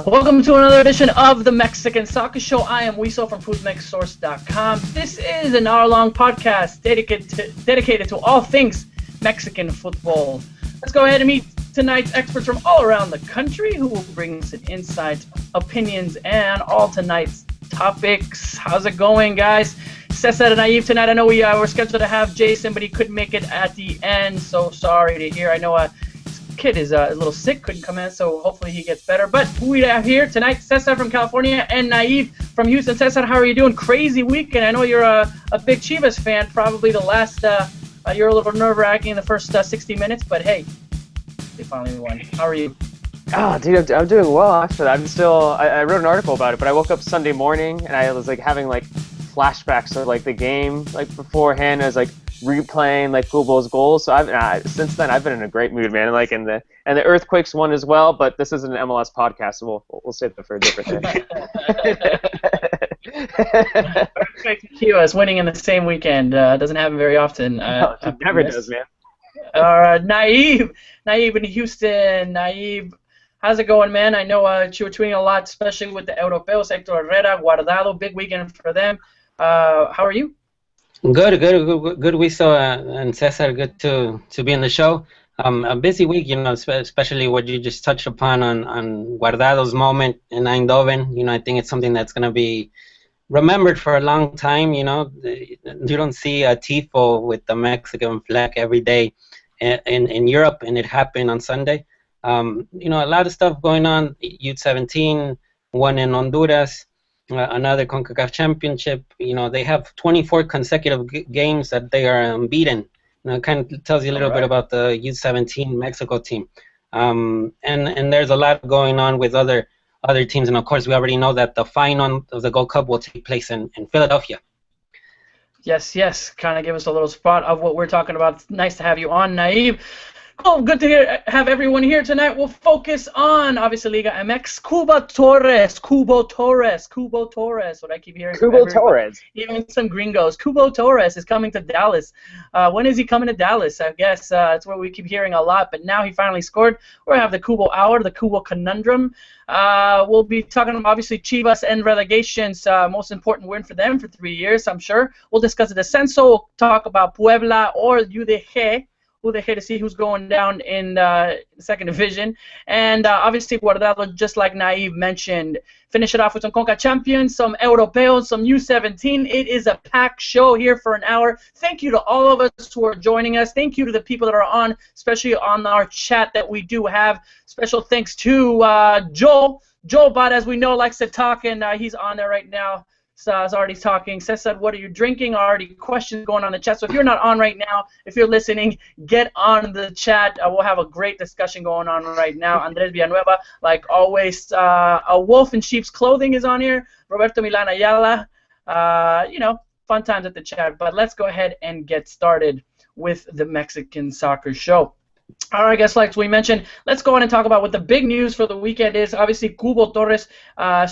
Welcome to another edition of the Mexican Soccer Show. I am Wiso from FoodMexSource.com. This is an hour-long podcast dedicated to all things Mexican football. Let's go ahead and meet tonight's experts from all around the country who will bring us insights, opinions, and all tonight's topics. How's it going, guys? Cesar and Naive tonight. I know we were scheduled to have Jason, but he couldn't make it at the end, so sorry to hear. I know kid is a little sick, couldn't come in, so hopefully he gets better. But who we have here tonight, Cesar from California and Naive from Houston. Cesar, how are you doing? Crazy weekend. I know you're a big Chivas fan. Probably the last, you're a little nerve-wracking in the first 60 minutes, but hey, they finally won. How are you? Oh, dude, I'm doing well, actually. I wrote an article about it, but I woke up Sunday morning, and I was, having, flashbacks of, the game, beforehand. I was, replaying Kubo's goals. So since then I've been in a great mood, man. And the Earthquakes won as well, but this isn't an MLS podcast, so we'll save that for a different day. Earthquakes and Chivas winning in the same weekend doesn't happen very often. No, it never does, man. Naive in Houston. Naive, how's it going, man? I know you were tweeting a lot, especially with the Europeos, Hector Herrera, Guardado, big weekend for them. How are you? Good, Wiso and Cesar. Good to be on the show. A busy week, especially what you just touched upon on Guardado's moment in Eindhoven. I think it's something that's going to be remembered for a long time. You don't see a tifo with the Mexican flag every day in Europe, and it happened on Sunday. A lot of stuff going on. U17 won in Honduras. Another Concacaf championship. They have 24 consecutive games that they are unbeaten. It kind of tells you a little bit about the U17 Mexico team. And there's a lot going on with other teams. And of course, we already know that the final of the Gold Cup will take place in Philadelphia. Yes. Kind of give us a little spot of what we're talking about. It's nice to have you on, Naive. Cool, good to have everyone here tonight. We'll focus on, obviously, Liga MX. Cubo Torres, what I keep hearing. Cubo Torres. Even some gringos. Cubo Torres is coming to Dallas. When is he coming to Dallas? I guess that's what we keep hearing a lot, but now he finally scored. We'll have the Kubo Hour, the Kubo Conundrum. We'll be talking about, obviously, Chivas and relegation's most important win for them for 3 years, I'm sure. We'll discuss the Descenso. We'll talk about Puebla or UDG. To see who's going down in the second division. And obviously, Guardado, just like Naive mentioned, finish it off with some Conchampions, some Europeos, some U17. It is a packed show here for an hour. Thank you to all of us who are joining us. Thank you to the people that are on, especially on our chat that we do have. Special thanks to Joel. Joel, but as we know, likes to talk, and he's on there right now. So I was already talking. Cesar, what are you drinking? Already questions going on in the chat. So if you're not on right now, if you're listening, get on the chat. We'll have a great discussion going on right now. Andres Villanueva, like always, a wolf in sheep's clothing is on here. Roberto Milan Ayala. Fun times at the chat. But let's go ahead and get started with the Mexican Soccer Show. All right, guys, like we mentioned, let's go on and talk about what the big news for the weekend is. Obviously, Cubo Torres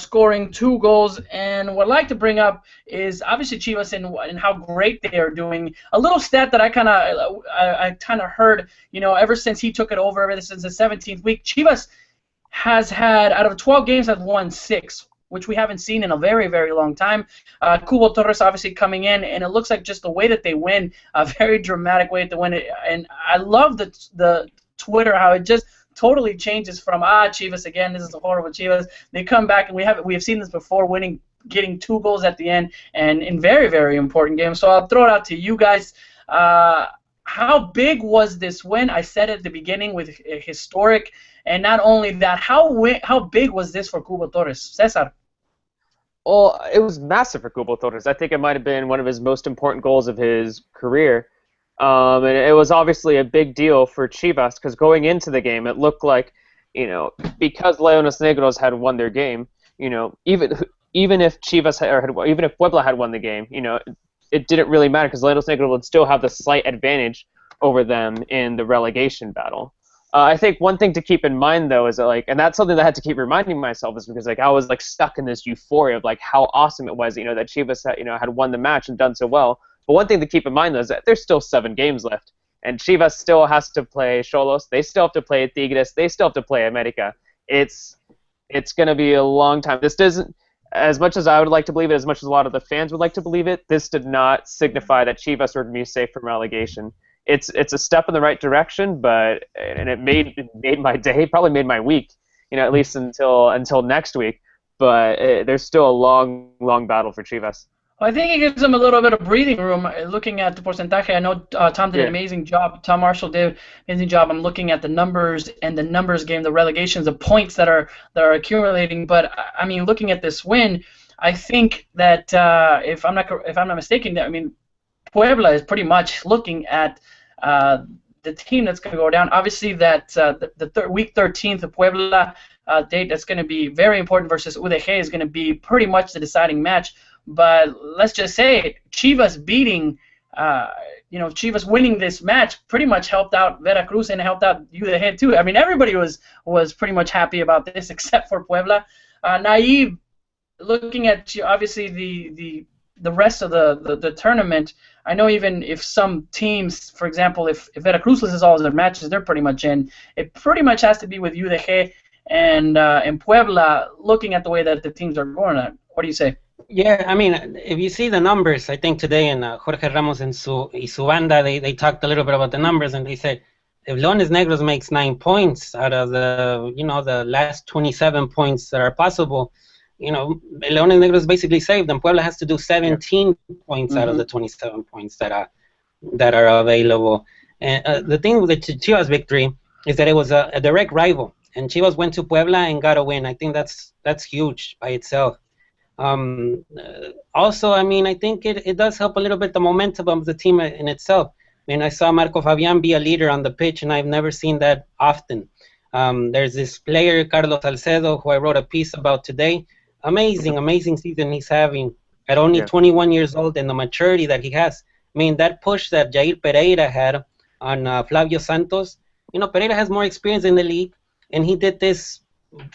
scoring 2 goals. And what I'd like to bring up is obviously Chivas and how great they are doing. A little stat that I kind of heard, ever since he took it over, ever since the 17th week, Chivas has had, out of 12 games, has won 6, which we haven't seen in a very, very long time. Cubo Torres obviously coming in, and it looks like just the way that they win, a very dramatic way to win it. And I love the Twitter, how it just totally changes from, Chivas again, this is a horrible Chivas. They come back, and we have seen this before, getting 2 goals at the end, and in very, very important games. So I'll throw it out to you guys. How big was this win? I said at the beginning, with historic, and not only that, how big was this for Cubo Torres? Cesar? Well, it was massive for Cubo Torres. I think it might have been one of his most important goals of his career. And it was obviously a big deal for Chivas because going into the game, it looked like, because Leones Negros had won their game, even if even if Puebla had won the game, it didn't really matter because Leones Negros would still have the slight advantage over them in the relegation battle. I think one thing to keep in mind, though, is that, and that's something that I had to keep reminding myself, is because, I was, stuck in this euphoria of, how awesome it was, that Chivas, had won the match and done so well. But one thing to keep in mind, though, is that there's still 7 games left. And Chivas still has to play Xolos. They still have to play Tigres. They still have to play America. it's going to be a long time. This doesn't, as much as I would like to believe it, as much as a lot of the fans would like to believe it, this did not signify that Chivas were going to be safe from relegation. It's a step in the right direction, and it made my day, probably made my week, at least until next week. But there's still a long battle for Chivas. Well, I think it gives them a little bit of breathing room. Looking at the porcentaje, I know Tom did an amazing job. Tom Marshall did an amazing job. I'm looking at the numbers and the numbers game, the relegations, the points that are accumulating. But I mean, looking at this win, I think that if I'm not mistaken, I mean, Puebla is pretty much looking at the team that's going to go down. Obviously, that week 13th, the Puebla date, that's going to be very important versus UDG is going to be pretty much the deciding match. But let's just say Chivas beating, Chivas winning this match pretty much helped out Veracruz and helped out UDG too. I mean, everybody was pretty much happy about this except for Puebla. Naive, looking at obviously the rest of the tournament, I know even if some teams, for example, if Veracruz loses all of their matches, they're pretty much in. It pretty much has to be with UDG and Puebla. Looking at the way that the teams are going, what do you say? Yeah, I mean, if you see the numbers, I think today in Jorge Ramos and su banda, they talked a little bit about the numbers, and they said if Leones Negros makes 9 points out of the last 27 points that are possible, Leones Negros basically saved, and Puebla has to do 17 points out of the 27 points that are available. And the thing with the Chivas victory is that it was a direct rival, and Chivas went to Puebla and got a win. I think that's huge by itself. Also, I mean, I think it does help a little bit the momentum of the team in itself. I mean, I saw Marco Fabian be a leader on the pitch, and I've never seen that often. There's this player, Carlos Salcedo, who I wrote a piece about today. Amazing season he's having at only 21 years old, and the maturity that he has. I mean, that push that Jair Pereira had on Flavio Santos, Pereira has more experience in the league, and he did this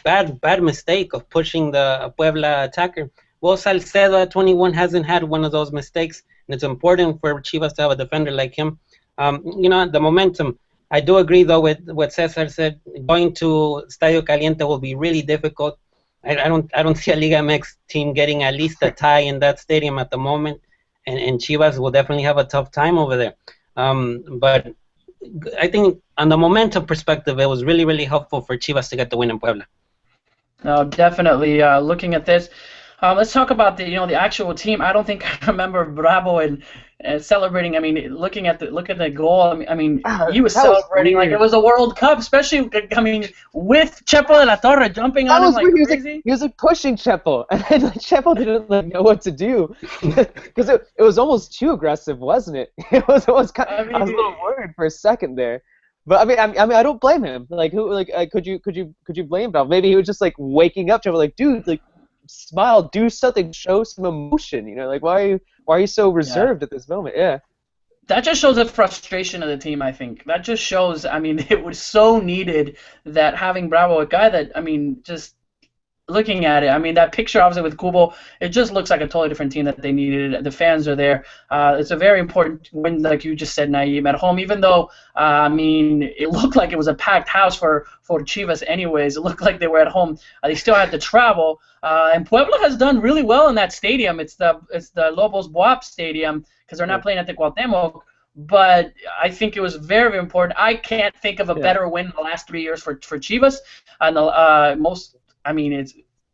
bad mistake of pushing the Puebla attacker. Well, Salcedo at 21 hasn't had one of those mistakes, and it's important for Chivas to have a defender like him. The momentum. I do agree, though, with what Cesar said. Going to Estadio Caliente will be really difficult. I don't see a Liga MX team getting at least a tie in that stadium at the moment, and Chivas will definitely have a tough time over there. But I think on the momentum perspective, it was really, really helpful for Chivas to get the win in Puebla. No, definitely. Looking at this, let's talk about the actual team. I don't think I remember Bravo and celebrating. I mean, look at the goal. I mean, he was celebrating like it was a World Cup, especially with Chepo de la Torre jumping on him like crazy. He was pushing Chepo, and Chepo didn't know what to do because it was almost too aggressive, wasn't it? I was a little worried for a second there. But I mean, I don't blame him. Like, could you blame him? Maybe he was just like waking up, Chepo, like, dude, like, smile, do something, show some emotion. Like, why are you so reserved at this moment? Yeah. That just shows the frustration of the team, I think. That just shows, I mean, it was so needed that having Bravo, a guy that, I mean, just looking at it, I mean, that picture obviously with Kubo, it just looks like a totally different team that they needed. The fans are there. It's a very important win, like you just said, Naeem, at home, even though, I mean, it looked like it was a packed house for Chivas anyways. It looked like they were at home. They still had to travel. And Puebla has done really well in that stadium. It's the Lobos Buap Stadium because they're not playing at the Cuauhtemoc. But I think it was very, very important. I can't think of a better win in the last 3 years for Chivas. And I mean,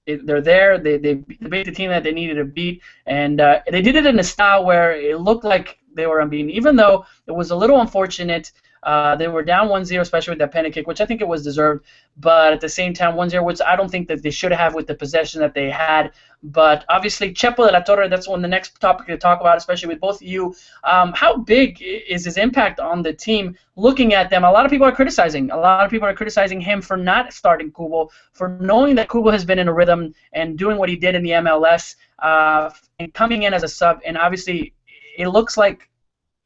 they're there. They beat the team that they needed to beat, and they did it in a style where it looked like they were unbeaten, even though it was a little unfortunate. They were down 1-0, especially with that penalty kick, which I think it was deserved. But at the same time, 1-0, which I don't think that they should have with the possession that they had. But obviously, Chepo de la Torre, that's the next topic to talk about, especially with both of you. How big is his impact on the team? Looking at them, a lot of people are criticizing. A lot of people are criticizing him for not starting Kubo, for knowing that Kubo has been in a rhythm and doing what he did in the MLS, and coming in as a sub. And obviously, it looks like,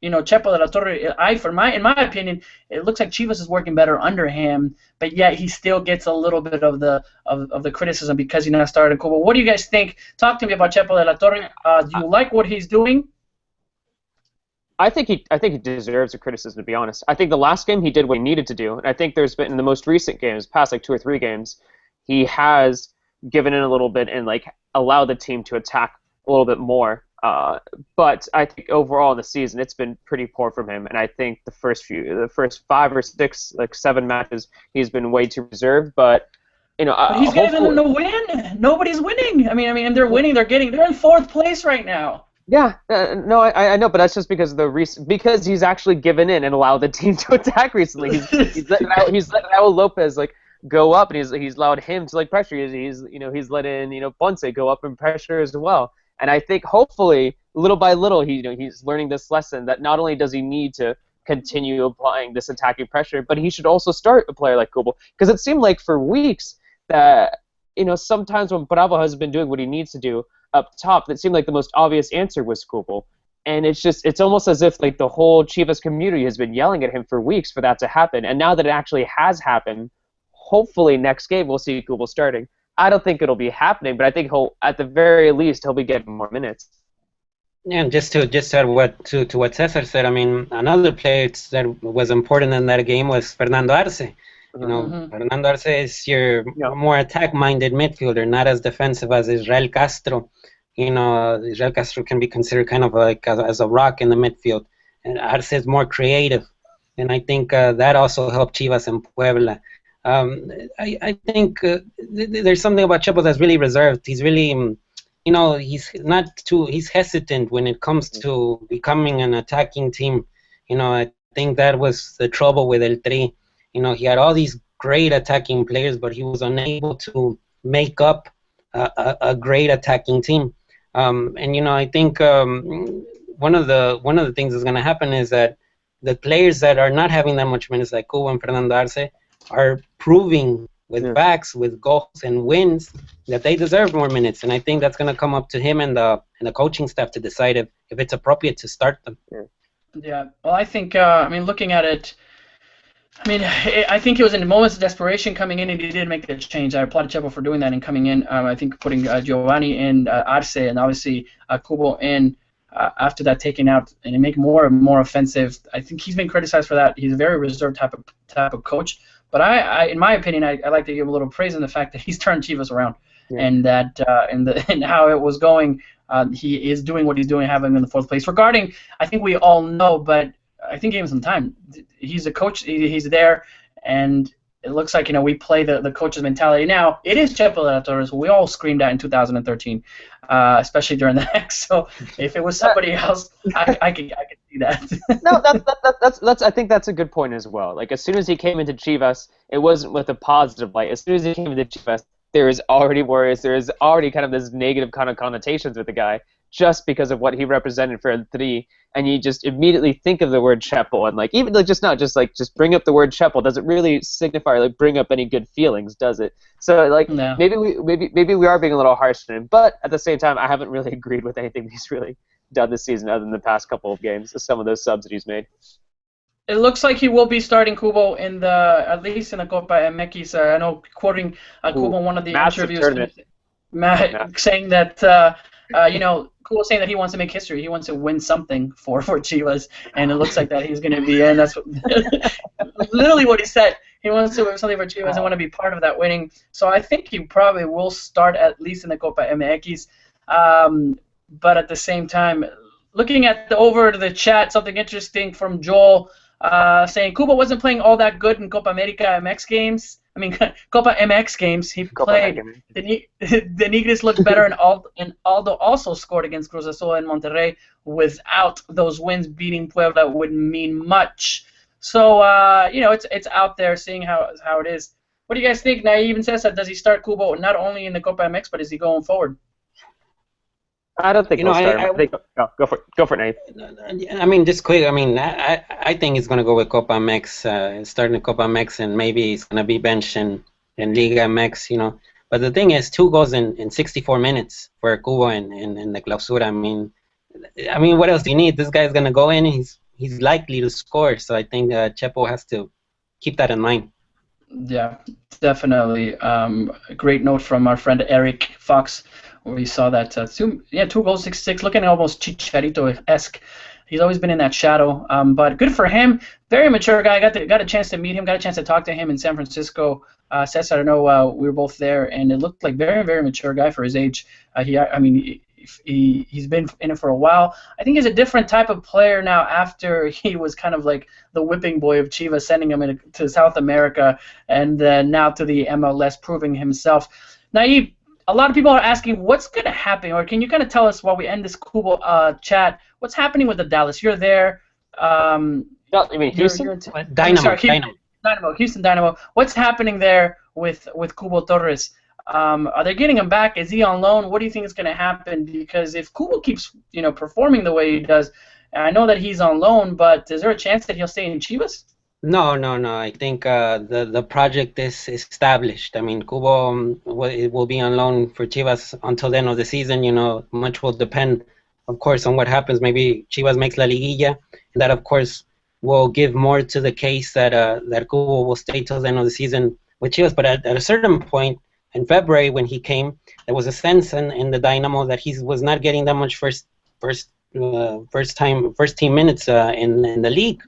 Chepo de la Torre, in my opinion, it looks like Chivas is working better under him, but yet he still gets a little bit of the criticism because he not started Kubo. What do you guys think? Talk to me about Chepo de la Torre. Do you like what he's doing? I think he deserves the criticism, to be honest. I think the last game he did what he needed to do, and I think there's been in the most recent games, past like 2 or 3 games, he has given in a little bit and like allowed the team to attack a little bit more. But I think overall in the season, it's been pretty poor from him. And I think the first 5 or 6, like 7 matches, he's been way too reserved. But but he's getting them to win. Nobody's winning. I mean, they're winning. They're in 4th place right now. Yeah, no, I know, but that's just because because he's actually given in and allowed the team to attack recently. He's let Raul Lopez like go up, and he's allowed him to like pressure. He's let in Ponce go up and pressure as well. And I think hopefully little by little he's learning this lesson that not only does he need to continue applying this attacking pressure, but he should also start a player like Kubo, because it seemed like for weeks that sometimes when Bravo has been doing what he needs to do up top, it seemed like the most obvious answer was Kubo. And it's almost as if like the whole Chivas community has been yelling at him for weeks for that to happen. And now that it actually has happened, hopefully next game we'll see Kubo starting. I don't think it'll be happening, but I think at the very least he'll be getting more minutes. Yeah, and just to add to what Cesar said, I mean, another player that was important in that game was Fernando Arce. Fernando Arce is your more attack-minded midfielder, not as defensive as Israel Castro. Israel Castro can be considered kind of like as a rock in the midfield, and Arce is more creative, and I think that also helped Chivas and Puebla. I think there's something about Chepo that's really reserved. He's really, he's hesitant when it comes to becoming an attacking team. I think that was the trouble with El Tri. He had all these great attacking players, but he was unable to make up a great attacking team. I think one of the things that's going to happen is that the players that are not having that much minutes, like Kubo and Fernando Arce, are proving with backs, with goals and wins that they deserve more minutes. And I think that's going to come up to him and the coaching staff to decide if it's appropriate to start them. Yeah. Well, I think, looking at it, I think it was in moments of desperation coming in, and he did make the change. I applaud Chepo for doing that and coming in. I think putting Giovanni in, Arce, and obviously Kubo in after that, taken out, and make more and more offensive. I think he's been criticized for that. He's a very reserved type of coach. But I in my opinion, I like to give a little praise in the fact that he's turned Chivas around, and that and how it was going, he is doing what he's doing, having him in the 4th place. Regarding, I think we all know, but I think give him some time. He's a coach. He's there, and it looks like we play the coach's mentality. Now it is Chepo Torres, who we all screamed at in 2013, especially during the X. So if it was somebody else, I could see that. No, that's I think that's a good point as well. Like as soon as he came into Chivas, it wasn't with a positive light. As soon as he came into Chivas, there is already worries. There is already kind of this negative kind of connotations with the guy, just because of what he represented for El Tri, and you just immediately think of the word Chepo, and like even like just bring up the word Chepo doesn't really signify or like bring up any good feelings, does it? So like maybe we are being a little harsh on him, but at the same time I haven't really agreed with anything he's really done this season other than the past couple of games, some of those subs that he's made. It looks like he will be starting Kubo at least in the Copa MX. I know, quoting Kubo in one of the interviews, saying that Kubo saying that he wants to make history. He wants to win something for Chivas, and it looks like that he's going to be in. That's literally what he said. He wants to win something for Chivas and want to be part of that winning. So I think he probably will start at least in the Copa MX. But at the same time, looking at over to the chat, something interesting from Joel saying Kubo wasn't playing all that good in Copa America MX games. Copa MX games he played. The Nigris looked better, and Aldo also scored against Cruz Azul and Monterrey. Without those wins, beating Puebla wouldn't mean much. So it's out there, seeing how it is. What do you guys think? Naive and Cesar, does he start Kubo not only in the Copa MX, but is he going forward? I don't think he'll start. Go for it, Naive. Just quick. I think he's going to go with Copa MX, starting Copa MX, and maybe he's going to be benched in Liga MX, But the thing is, 2 goals in 64 minutes for Kubo in the Clausura. What else do you need? This guy's going to go in, he's likely to score. So I think Chepo has to keep that in mind. Yeah, definitely. A great note from our friend Eric Fox, where we saw that 2 goals, 6-6, looking almost Chicharito-esque. He's always been in that shadow, but good for him. Very mature guy. Got a chance to meet him. Got a chance to talk to him in San Francisco. Cesar, I know we were both there, and it looked like very, very mature guy for his age. He's been in it for a while. I think he's a different type of player now after he was kind of like the whipping boy of Chivas, sending him to South America, and now to the MLS, proving himself. Naive, a lot of people are asking what's going to happen, or can you kind of tell us while we end this Kubo chat, what's happening with the Dallas? You're there. You mean Houston? Dynamo, Houston Dynamo. What's happening there with Cubo Torres? Are they getting him back? Is he on loan? What do you think is going to happen? Because if Kubo keeps performing the way he does, I know that he's on loan, but is there a chance that he'll stay in Chivas? No. I think the project is established. I mean, Kubo will be on loan for Chivas until the end of the season. Much will depend, of course, on what happens. Maybe Chivas makes La Liguilla. That, of course, will give more to the case that Kubo will stay till the end of the season with Chivas. But at a certain point in February, when he came, there was a sense in the Dynamo that he was not getting that much first team minutes in the league.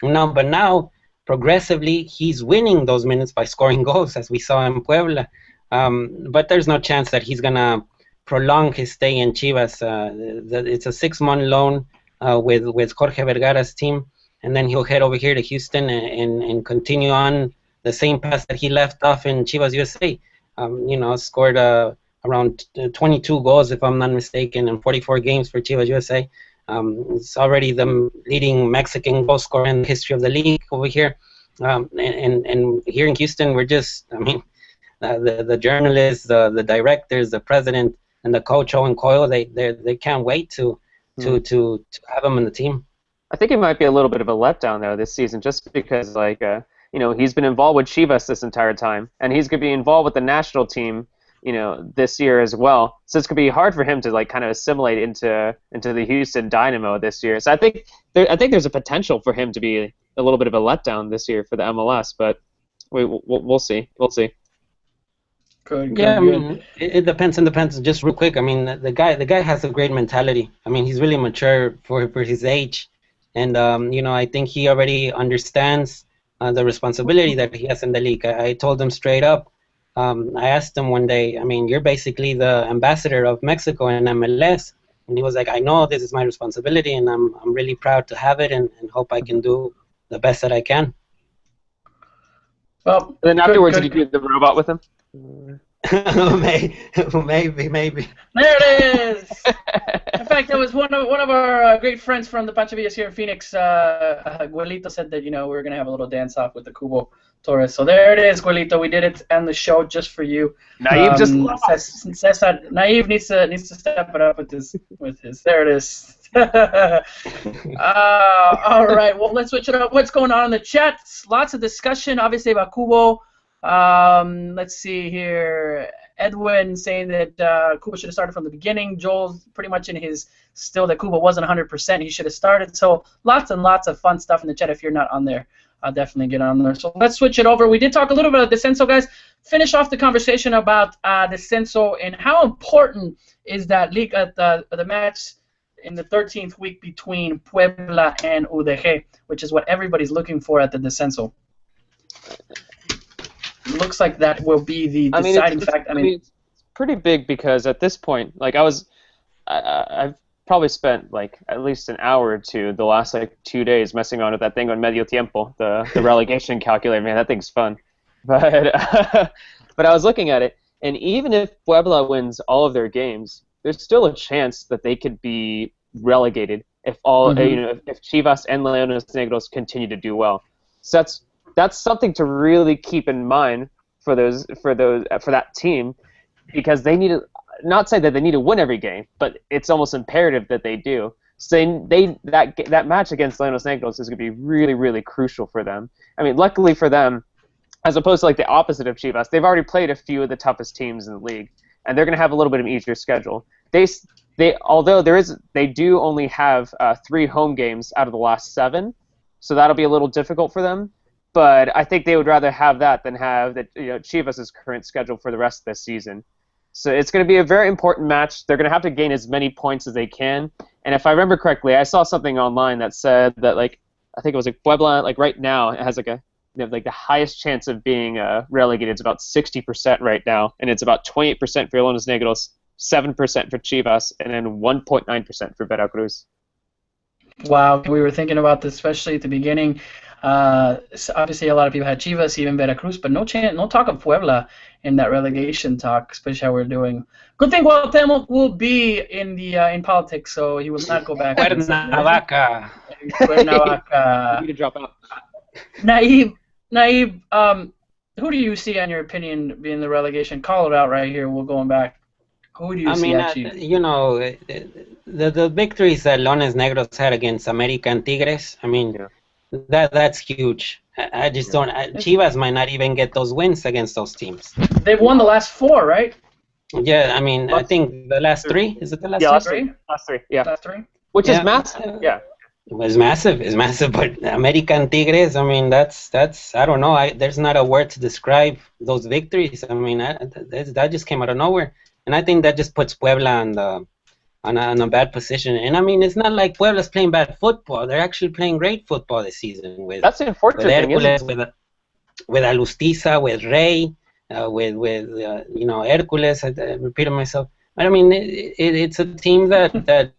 But now, progressively, he's winning those minutes by scoring goals, as we saw in Puebla. But there's no chance that he's going to prolong his stay in Chivas. It's a 6-month loan with Jorge Vergara's team, and then he'll head over here to Houston and continue on the same path that he left off in Chivas USA. Scored around 22 goals, if I'm not mistaken, in 44 games for Chivas USA. It's already the leading Mexican goal scorer in the history of the league over here. And here in Houston, we're just, the journalists, the directors, the president, and the coach, Owen Coyle, they can't wait to have him in the team. I think it might be a little bit of a letdown, though, this season, just because, he's been involved with Chivas this entire time, and he's going to be involved with the national team, this year as well. So it's going to be hard for him to kind of assimilate into the Houston Dynamo this year. So I think there's a potential for him to be a little bit of a letdown this year for the MLS, but we'll see. We'll see. Good. Yeah, it depends. Just real quick, the guy has a great mentality. He's really mature for his age, and I think he already understands the responsibility that he has in the league. I told him straight up. I asked him one day, you're basically the ambassador of Mexico in MLS. And he was like, I know this is my responsibility, and I'm really proud to have it, and hope I can do the best that I can. Well, and then afterwards, did you do the robot with him? Maybe. There it is! In fact, it was one of our great friends from the Panchavillas here in Phoenix. Guelito said that, we were going to have a little dance-off with the Cubo Torres. So there it is, Guelito. We did it and the show just for you. Naive Naive needs to step it up with his. There it is. All right. Well, let's switch it up. What's going on in the chat? Lots of discussion, obviously, about Kubo. Let's see here. Edwin saying that Kubo should have started from the beginning. Joel's pretty much in his still that Kubo wasn't 100%. He should have started. So lots and lots of fun stuff in the chat. If you're not on there, definitely get on there. So let's switch it over. We did talk a little bit about Descenso, guys. Finish off the conversation about Descenso and how important is that league the match in the 13th week between Puebla and UDG, which is what everybody's looking for at the Descenso. It looks like that will be the deciding fact. It's pretty big because at this point, I've probably spent at least an hour or two the last 2 days messing around with that thing on Medio Tiempo, the relegation calculator. Man, that thing's fun. But but I was looking at it, and even if Puebla wins all of their games, there's still a chance that they could be relegated if if Chivas and Leones Negros continue to do well. So that's something to really keep in mind for that team, because they need to not say that they need to win every game, but it's almost imperative that they do. So that match against Leones Negros is going to be really, really crucial for them. Luckily for them, as opposed to the opposite of Chivas, they've already played a few of the toughest teams in the league, and they're going to have a little bit of an easier schedule. They do only have 3 home games out of the last 7, so that'll be a little difficult for them. But I think they would rather have that than have Chivas' current schedule for the rest of the season. So it's going to be a very important match. They're going to have to gain as many points as they can. And if I remember correctly, I saw something online that said that like I think it was like Puebla like right now it has like the highest chance of being relegated is about 60% right now, and it's about 28% for Los Negros, 7% for Chivas, and then 1.9% for Veracruz. Wow, we were thinking about this, especially at the beginning. Obviously, a lot of people had Chivas, even Veracruz, but no talk of Puebla in that relegation talk, especially how we're doing. Good thing Cuauhtemoc will be in politics, so he will not go back. Cuernavaca. Cuernavaca. You can drop out. Naib, who do you see, on your opinion, being the relegation? Call it out right here. We're going back. Who do you see actually? You know, the victories that Leones Negros had against America and Tigres, I mean, that's huge. I just don't. Chivas might not even get those wins against those teams. They've won the last 4, right? Yeah, I mean, I think the last 3. Is it the last 3? Last 3. Yeah. Last 3. Which is massive. Yeah. It's massive, but America and Tigres, I mean, that's I don't know. There's not a word to describe those victories. I mean, that just came out of nowhere. And I think that just puts Puebla on a bad position. And I mean, it's not like Puebla's playing bad football. They're actually playing great football this season. That's an unfortunate thing, isn't it? With Alustiza, with Rey, with Hercules. I repeated myself. But I mean, it's a team that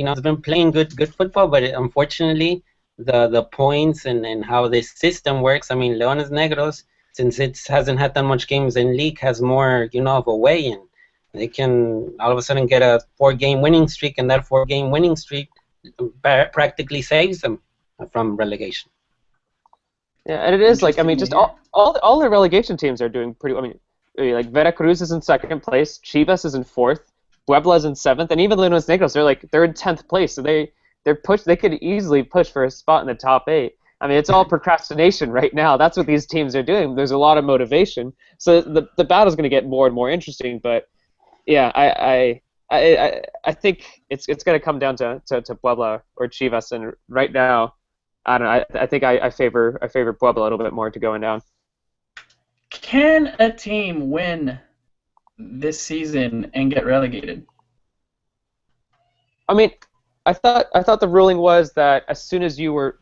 has been playing good football, but unfortunately, the points and how this system works. I mean, Leones Negros, since it hasn't had that much games in league, has more of a way in. They can all of a sudden get a 4-game winning streak, and that 4-game winning streak practically saves them from relegation. Yeah, and it is like, I mean, just all the relegation teams are doing pretty. I mean, like Veracruz is in 2nd place, Chivas is in 4th, Puebla is in 7th, and even Leones Negros they're in 10th place. So they could easily push for a spot in the top 8. I mean, it's all procrastination right now. That's what these teams are doing. There's a lot of motivation. So the battle's going to get more and more interesting. But yeah, I think it's going to come down to Puebla or Chivas. And right now, I don't know. I think I favor Puebla a little bit more to going down. Can a team win this season and get relegated? I mean, I thought the ruling was that as soon as you were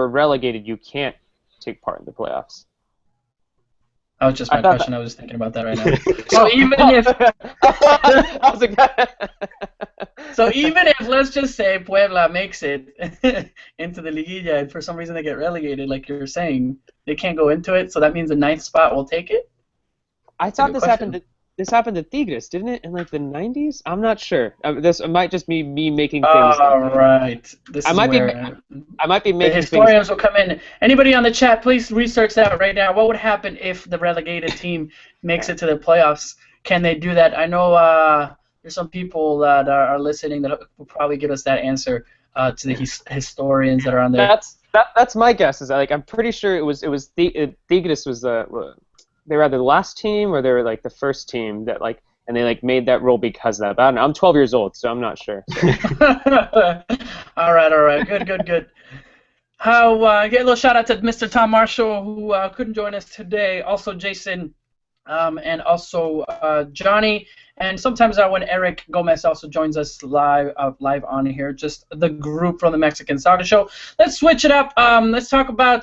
relegated, you can't take part in the playoffs. That was just my question. I was thinking about that right now. So even if so even if, let's just say, Puebla makes it into the Liguilla and for some reason they get relegated, like you're saying, they can't go into it, so that means the 9th spot will take it? I thought this happened to Tigres, didn't it, in like the 90s? I'm not sure. This might just be me making things up. All right. I might be making the historians will come in. Anybody on the chat, please research that right now. What would happen if the relegated team makes it to the playoffs? Can they do that? I know there's some people that are listening that will probably give us that answer to the historians that are on there. That's my guess. Is that, like, I'm pretty sure it was Tigres was they were either the last team or they were like the first team that like, and they like made that rule because of that. But I don't know. I'm 12 years old, so I'm not sure. So. all right. Good. Get a little shout out to Mr. Tom Marshall, who couldn't join us today. Also Jason, and also Johnny. And sometimes when Eric Gomez also joins us live on here, just the group from the Mexican Soccer Show. Let's switch it up. Let's talk about,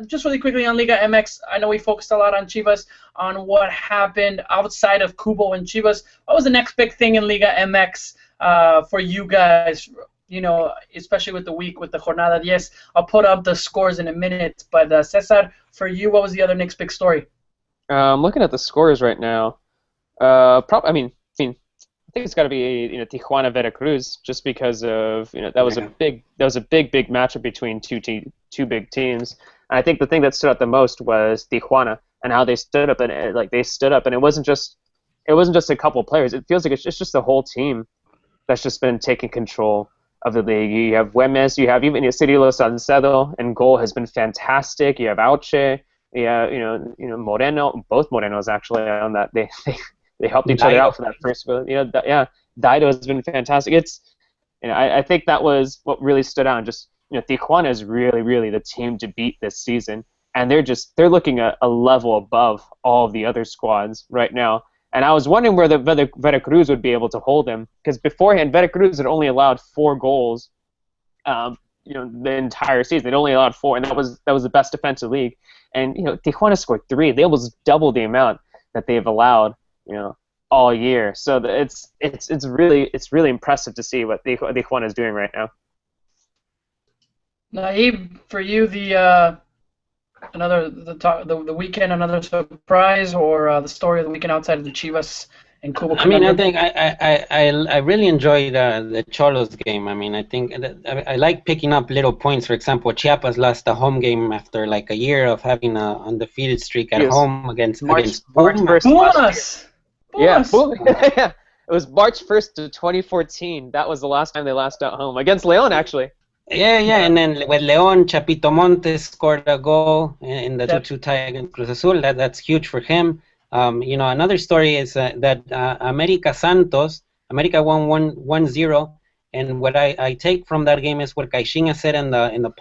just really quickly on Liga MX. I know we focused a lot on Chivas, on what happened outside of Kubo and Chivas. What was the next big thing in Liga MX for you guys? You know, especially with the week, with the Jornada 10. I'll put up the scores in a minute. But Cesar, for you, what was the other next big story? I'm looking at the scores right now. I think it's got to be Tijuana Veracruz, just because of that was a big matchup between two big teams. And I think the thing that stood out the most was Tijuana and how they stood up, and it wasn't just a couple of players. It feels like it's just the whole team that's just been taking control of the league. You have Güemes, you have even Cirilo Salcedo, and goal has been fantastic. You have Auche, Moreno, both Morenos actually on that. They helped each other out for that first goal. Dido has been fantastic. I think that was what really stood out. Just Tijuana is really the team to beat this season, and they're looking a level above all of the other squads right now. And I was wondering whether Veracruz would be able to hold him, because beforehand Veracruz had only allowed 4 goals, the entire season. They'd only allowed 4, and that was the best defensive league. And Tijuana scored 3. They almost double the amount that they've allowed, all year. So it's really impressive to see what Tijuana is doing right now. Naib, for you, the weekend, another surprise, or the story of the weekend outside of the Chivas and Kubo? I mean, I think I really enjoyed the Cholos game. I mean, I think I like picking up little points. For example, Chiapas lost a home game after like a year of having an undefeated streak at home against Pumas. Yeah, yeah. It was March 1st to 2014. That was the last time they lost at home against León, actually. Yeah, and then with León, Chapito Montes scored a goal in the 2-2 tie against Cruz Azul. That's huge for him. Another story is that America won 1-0, and what I take from that game is what Caixinha said in the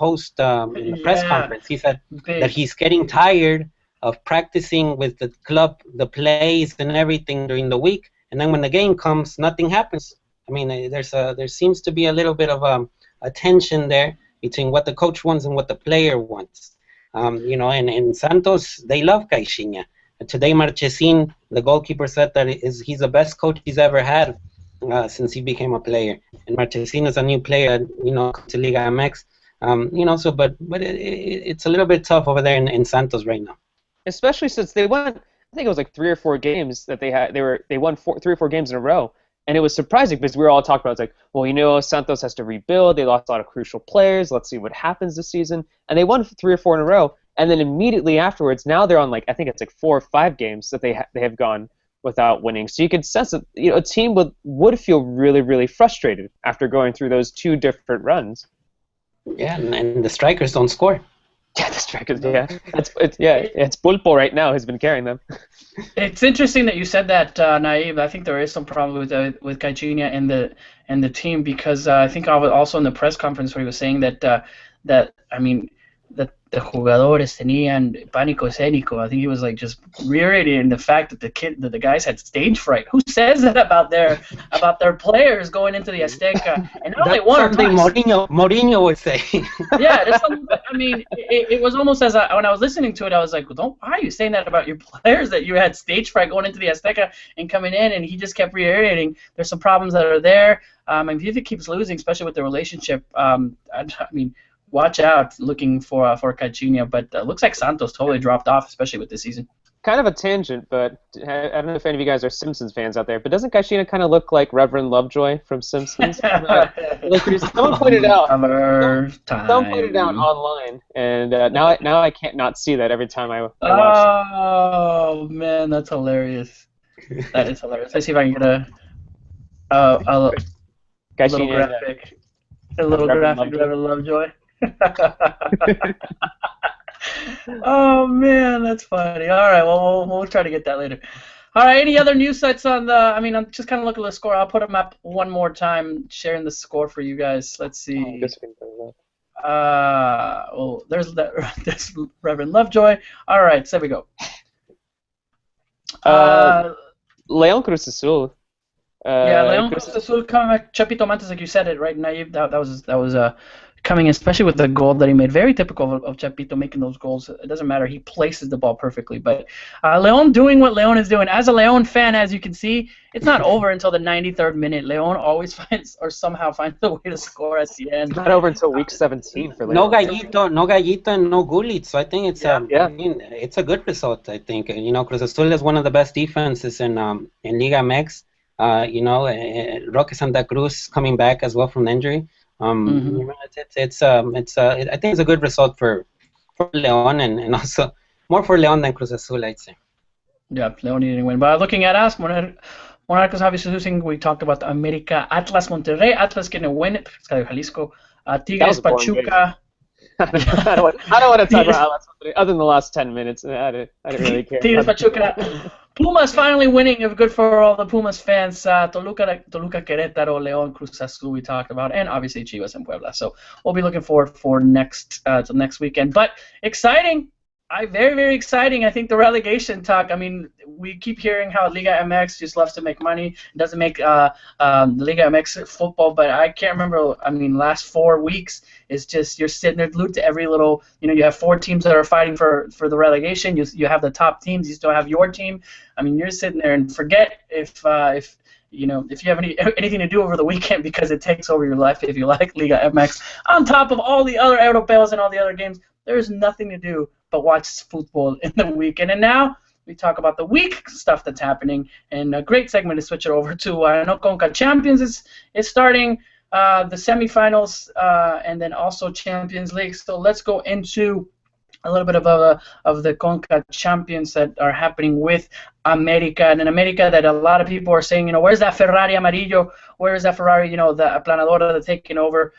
press conference. He said that he's getting tired of practicing with the club, the plays and everything during the week, and then when the game comes, nothing happens. I mean, there seems to be a little bit of a tension there between what the coach wants and what the player wants. And in Santos, they love Caixinha. Today, Marchesin, the goalkeeper, said that he's the best coach he's ever had since he became a player. And Marchesin is a new player, to Liga MX. But it's a little bit tough over there in Santos right now. Especially since they won, I think it was like 3 or 4 games that they had. They won 3 or 4 games in a row. And it was surprising because we were all talking about, it's like, well, Santos has to rebuild. They lost a lot of crucial players. Let's see what happens this season. And they won 3 or 4 in a row. And then immediately afterwards, now they're on I think it's 4 or 5 games that they have gone without winning. So you could sense that a team would feel really, really frustrated after going through those 2 different runs. Yeah, and the strikers don't score. Yeah, the strikers. Yeah, it's Pulpo right now who's been carrying them. It's interesting that you said that, Naive. I think there is some problem with Caixinha and the team, because I think also in the press conference where he was saying that that the jugadores tenían pánico escénico. I think he was just reiterating the fact that the guys had stage fright. Who says that about their players going into the Azteca? And not only one or twice. Mourinho would say. Yeah, that's something. I mean, it was almost when I was listening to it, I was like, well, why are you saying that about your players, that you had stage fright going into the Azteca and coming in? And he just kept reiterating there's some problems that are there. And if he keeps losing, especially with the relationship, watch out looking for Caixinha, but looks like Santos totally dropped off, especially with this season. Kind of a tangent, but I don't know if any of you guys are Simpsons fans out there, but doesn't Caixinha kind of look like Reverend Lovejoy from Simpsons? Someone pointed out online, and now I can't not see that every time I watch it. Oh, man, that's hilarious. That is hilarious. Let's see if I can get a little graphic. A little graphic, Reverend Lovejoy. Oh man, that's funny. All right, well we'll try to get that later. All right, any other news sites on the? I'm just kind of looking at the score. I'll put them up one more time, sharing the score for you guys. Let's see. There's Reverend Lovejoy. All right, so there we go. León Cruz Azul. León Cruz Azul coming back. Chapito Montes, like you said it right, Naive. That was coming in, especially with the goal that he made. Very typical of Chapito making those goals. It doesn't matter. He places the ball perfectly. But León doing what León is doing. As a León fan, as you can see, it's not over until the 93rd minute. León always finds a way to score at the end. It's not over until week 17 for León. No Gallito, and no Gullit. So I think it's it's a good result. I think Cruz Azul is one of the best defenses in Liga MX. Roque Santa Cruz coming back as well from the injury. I think it's a good result for León, and also more for León than Cruz Azul, I'd say. Yeah, León didn't win. But looking at us, Monarcas obviously losing. We talked about America, Atlas, Monterrey. Atlas going to win it. Estadio Jalisco. Tigres, Pachuca. I don't want to talk about Atlas other than the last 10 minutes. I didn't really care. Tigres, Pachuca. Pumas finally winning. Good for all the Pumas fans. Toluca, Querétaro, León, Cruz Azul we talked about, and obviously Chivas and Puebla. So we'll be looking forward for next weekend. But exciting. Very, very exciting. I think the relegation talk. I mean, we keep hearing how Liga MX just loves to make money, doesn't make Liga MX football. But I can't remember. I mean, last 4 weeks is just you're sitting there glued to every little. You have 4 teams that are fighting for the relegation. You have the top teams. You still have your team. I mean, you're sitting there and forget if you have anything to do over the weekend because it takes over your life if you like Liga MX. On top of all the other Europeos and all the other games, there's nothing to do but watch football in the weekend. And now we talk about the week stuff that's happening. And a great segment to switch it over to. I know Conchampions is starting, the semifinals, and then also Champions League. So let's go into a little bit of the Conchampions that are happening with America. And in America, that a lot of people are saying, where's that Ferrari Amarillo? Where is that Ferrari, the Aplanadora that's taking over?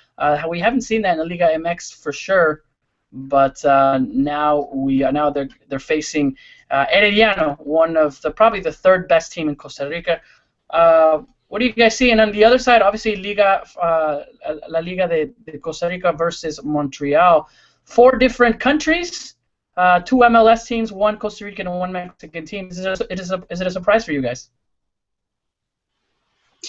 We haven't seen that in the Liga MX for sure. But now they're facing Herediano, one of probably the 3rd best team in Costa Rica. What do you guys see? And on the other side, obviously La Liga de Costa Rica versus Montreal. 4 different countries, 2 MLS teams, 1 Costa Rican and 1 Mexican team. Is it a surprise for you guys?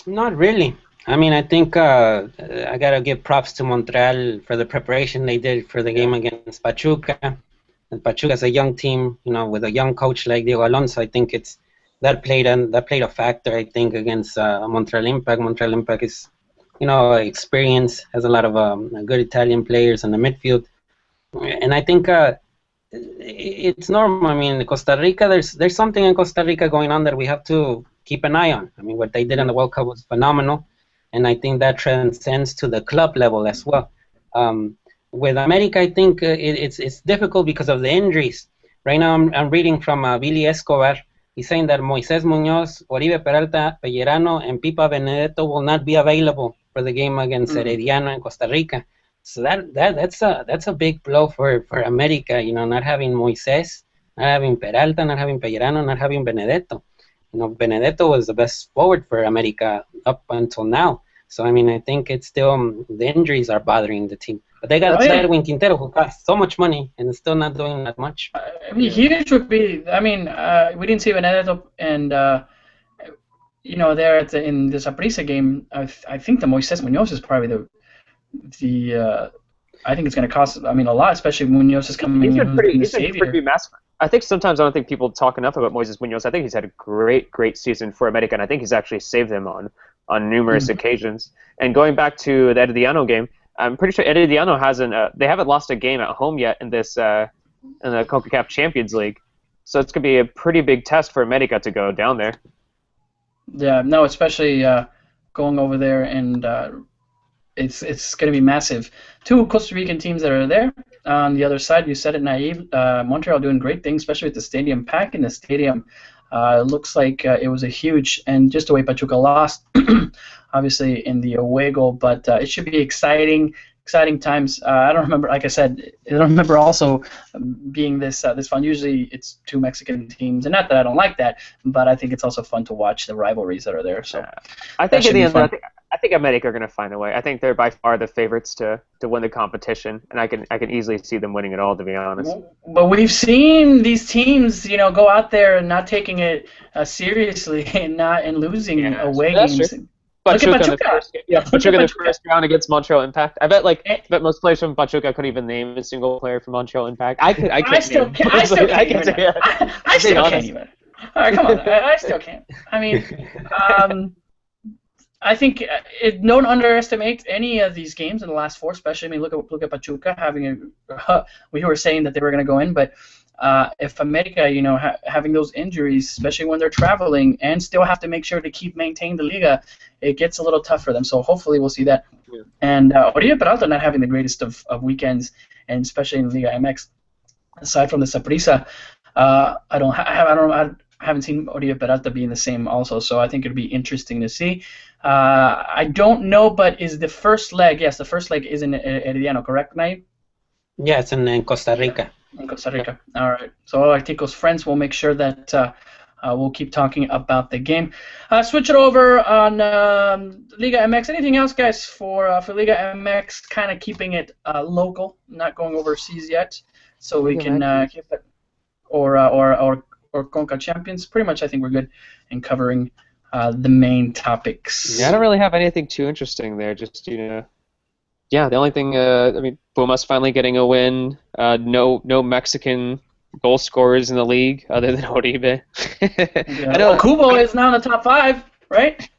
Not really. I mean, I think I gotta give props to Montreal for the preparation they did for the game against Pachuca. And Pachuca's a young team, with a young coach like Diego Alonso. I think that played a factor. I think against Montreal Impact. Montreal Impact is, experience, has a lot of good Italian players in the midfield, and I think it's normal. I mean, Costa Rica, there's something in Costa Rica going on that we have to keep an eye on. I mean, what they did in the World Cup was phenomenal. And I think that transcends to the club level as well. With America, I think it's difficult because of the injuries. Right now, I'm reading from Billy Escobar. He's saying that Moises Muñoz, Oribe Peralta, Pellerano, and Pipa Benedetto will not be available for the game against Herediano in Costa Rica. So that's a big blow for America. Not having Moises, not having Peralta, not having Pellerano, not having Benedetto. Benedetto was the best forward for America up until now. So, I mean, I think it's still the injuries are bothering the team. But they got Edwin Quintero, who costs so much money and is still not doing that much. I mean, huge would be. I mean, we didn't see Benedetto, and there in the Saprissa game, I think the Moises Muñoz is probably the. I think it's going to cost. I mean, a lot, especially Muñoz is coming in. He's been pretty massive. I think sometimes I don't think people talk enough about Moises Muñoz. I think he's had a great season for America, and I think he's actually saved them on numerous occasions. And going back to the Herediano game, I'm pretty sure Herediano they haven't lost a game at home yet in this in the Concacaf Champions League. So it's gonna be a pretty big test for America to go down there. Yeah, no, especially going over there, and it's going to be massive. 2 Costa Rican teams that are there. On the other side, you said it, Naive. Montreal doing great things, especially with the stadium pack in the stadium. It looks like it was a huge, and just the way Pachuca lost, obviously in the away goal, but it should be exciting times. I don't remember, like I said, I don't remember also being this fun. Usually it's 2 Mexican teams, and not that I don't like that, but I think it's also fun to watch the rivalries that are there. So I think in the end, I think America are going to find a way. I think they're by far the favorites to win the competition, and I can easily see them winning it all, to be honest. But we've seen these teams, go out there and not taking it seriously and losing away games. True. Pachuca in the first round against Montreal Impact. I bet most players from Pachuca couldn't even name a single player from Montreal Impact. I still can't even. All right, come on. I still can't. I mean, I think don't underestimate any of these games in the last 4, especially. I mean, look at Pachuca having we were saying that they were going to go in, but if America, having those injuries, especially when they're traveling, and still have to make sure to maintain the Liga, it gets a little tough for them. So hopefully we'll see that. Yeah. And Oribe Peralta not having the greatest of weekends, and especially in Liga MX, aside from the Saprissa, I haven't seen Oribe Peralta be in the same also. So I think it'll be interesting to see. I don't know, but is the first leg? Yes, the first leg is in Herediano, correct, Naib? Yeah, it's in Costa Rica. In Costa Rica. Yeah. All right. So all Artico's friends will make sure that we'll keep talking about the game. Switch it over on Liga MX. Anything else, guys, for Liga MX? Kind of keeping it local, not going overseas yet, so we can keep it. or Conchampions. Pretty much, I think we're good in covering the main topics. Yeah, I don't really have anything too interesting there. Just yeah, the only thing I mean, Pumas finally getting a win. No Mexican goal scorers in the league other than Oribe. Yeah. I know Kubo is now in the top 5, right?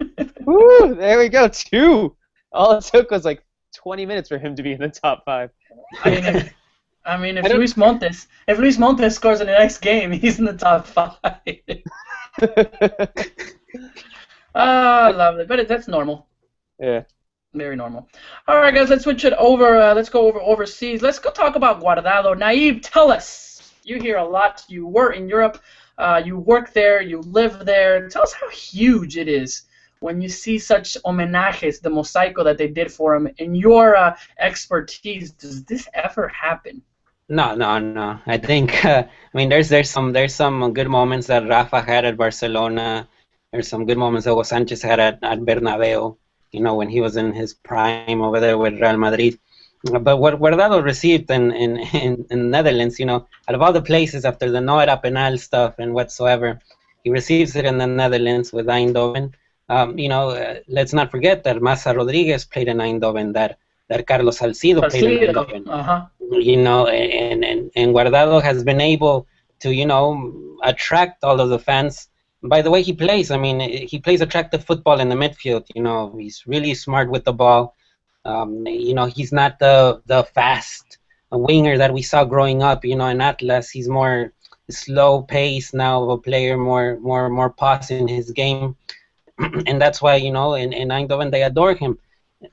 Woo! There we go, 2. All it took was like 20 minutes for him to be in the top 5. If Luis Montes scores in the next game, he's in the top 5. Lovely, but that's normal. Yeah. Very normal. All right, guys, let's switch it over. Let's go over overseas. Let's go talk about Guardado. Naive, tell us. You hear a lot. You were in Europe. You work there. You live there. Tell us how huge it is when you see such homenajes, the mosaico that they did for him. In your expertise, does this ever happen? No. I think there's some good moments that Rafa had at Barcelona. There's some good moments that Hugo Sanchez had at Bernabeu. When he was in his prime over there with Real Madrid. But what Guardado received in Netherlands, out of all the places after the no era penal stuff and whatsoever, he receives it in the Netherlands with Eindhoven. Let's not forget that Massa Rodriguez played in Eindhoven, that Carlos Salcido played in Eindhoven. Uh-huh. And Guardado has been able to, attract all of the fans. By the way he plays, he plays attractive football in the midfield. He's really smart with the ball. He's not the fast winger that we saw growing up. In Atlas, he's more slow pace now of a player, more pause in his game, and that's why in Eindhoven they adore him.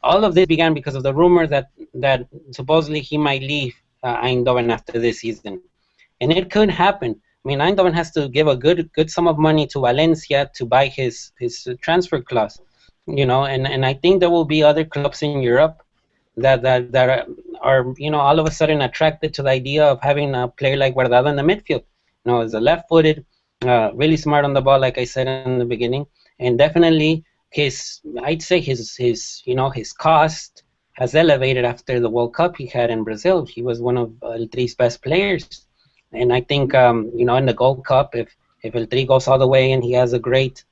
All of this began because of the rumor that supposedly he might leave Eindhoven after this season, and it could happen. Eindhoven has to give a good sum of money to Valencia to buy his transfer clause, and I think there will be other clubs in Europe that are all of a sudden attracted to the idea of having a player like Guardado in the midfield. As a left-footed, really smart on the ball, like I said in the beginning, and definitely his cost has elevated after the World Cup he had in Brazil. He was one of El Tri's best players. And I think, in the Gold Cup, if El Tri goes all the way and he has a great,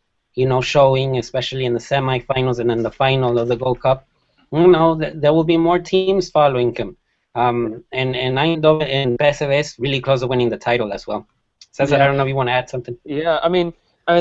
showing, especially in the semifinals and in the final of the Gold Cup, there will be more teams following him. And Eindhoven and PSV is really close to winning the title as well. Cesar, I don't know if you want to add something. Yeah,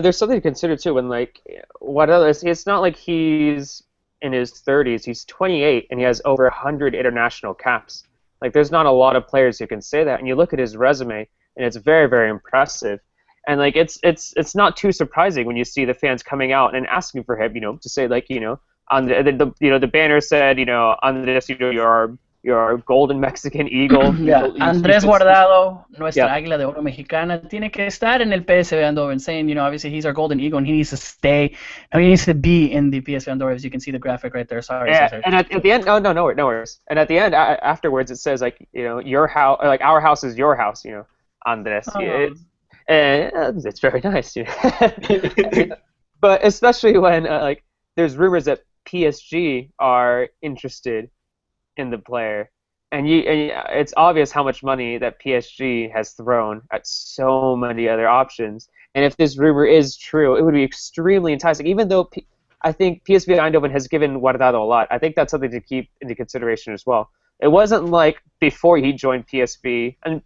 there's something to consider too. When it's not like he's in his 30s. He's 28 and he has over 100 international caps. There's not a lot of players who can say that. And you look at his resume, and it's very, very impressive. And it's not too surprising when you see the fans coming out and asking for him, to say on the banner said, on this, your golden Mexican eagle. Yeah. Andrés Guardado, nuestra águila de oro mexicana, tiene que estar en el PSV Eindhoven, saying, obviously he's our golden eagle and he needs to stay. He needs to be in the PSV Eindhoven, as you can see the graphic right there. Sorry. Yeah, and at the end, no worries. And at the end, afterwards, it says your house, our house is your house, Andrés. Oh. It's very nice. But especially when there's rumors that PSG are interested in the player, and it's obvious how much money that PSG has thrown at so many other options. And if this rumor is true, it would be extremely enticing. Even though I think PSV Eindhoven has given Guardado a lot, I think that's something to keep into consideration as well. It wasn't like before he joined PSV, and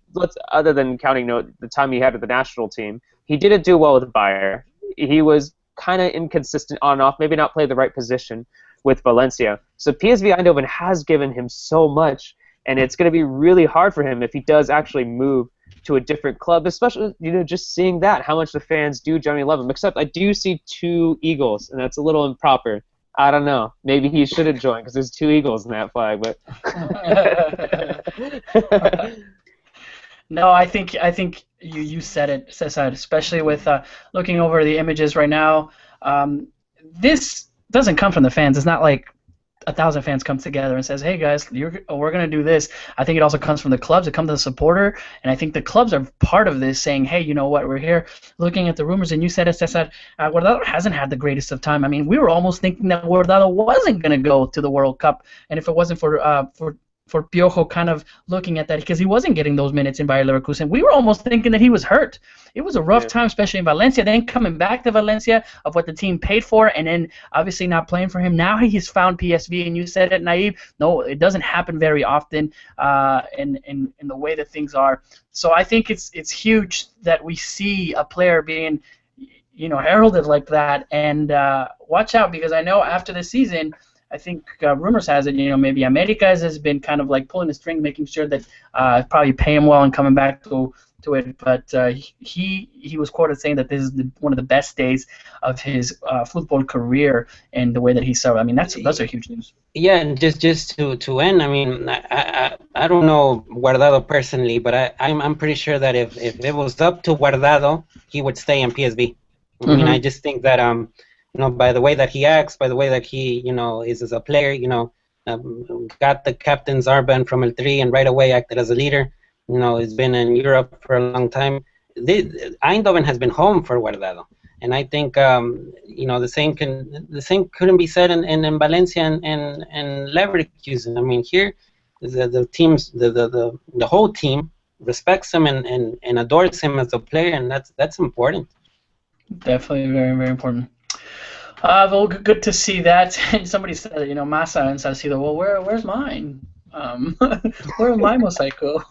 other than counting the time he had with the national team, he didn't do well with Bayer. He was kind of inconsistent on and off, maybe not play the right position with Valencia. So PSV Eindhoven has given him so much, and it's going to be really hard for him if he does actually move to a different club, especially just seeing that, how much the fans do generally love him. Except I do see 2 eagles, and that's a little improper. I don't know. Maybe he should have joined because there's 2 eagles in that flag. But no, I think you said it, Cesar. Especially with looking over the images right now. This doesn't come from the fans. It's not like 1,000 fans come together and says, "Hey guys, we're going to do this." I think it also comes from the clubs. It comes to the supporter, and I think the clubs are part of this, saying, "Hey, you know what? We're here looking at the rumors." And you said it, Cesar. Guardado hasn't had the greatest of time. We were almost thinking that Guardado wasn't going to go to the World Cup, and if it wasn't for for Piojo kind of looking at that, because he wasn't getting those minutes in Bayer Leverkusen. We were almost thinking that he was hurt. It was a rough time, especially in Valencia. Then coming back to Valencia, of what the team paid for, and then obviously not playing for him. Now he's found PSV, and you said it, Naive. No, it doesn't happen very often in the way that things are. So I think it's huge that we see a player being, heralded like that. And watch out, because I know after the season, I think rumors has it, maybe America has been kind of like pulling the string, making sure that probably pay him well and coming back to it. But he was quoted saying that this is one of the best days of his football career, and the way that he saw it. I mean, that's a huge news. Yeah, and just to end, I mean, I don't know Guardado personally, but I'm pretty sure that if it was up to Guardado, he would stay in PSV. I mean, I just think that by the way that he acts, by the way that he, is as a player, got the captain's armband from El Tri and right away acted as a leader. He's been in Europe for a long time. Eindhoven has been home for Guardado, and I think the same couldn't be said in Valencia and Leverkusen. I mean, here the teams, the whole team respects him and adores him as a player, and that's important. Definitely very, very important. Well, good to see that. And somebody said, Masa and Salcido. Well, where's mine? Where's my mosaico?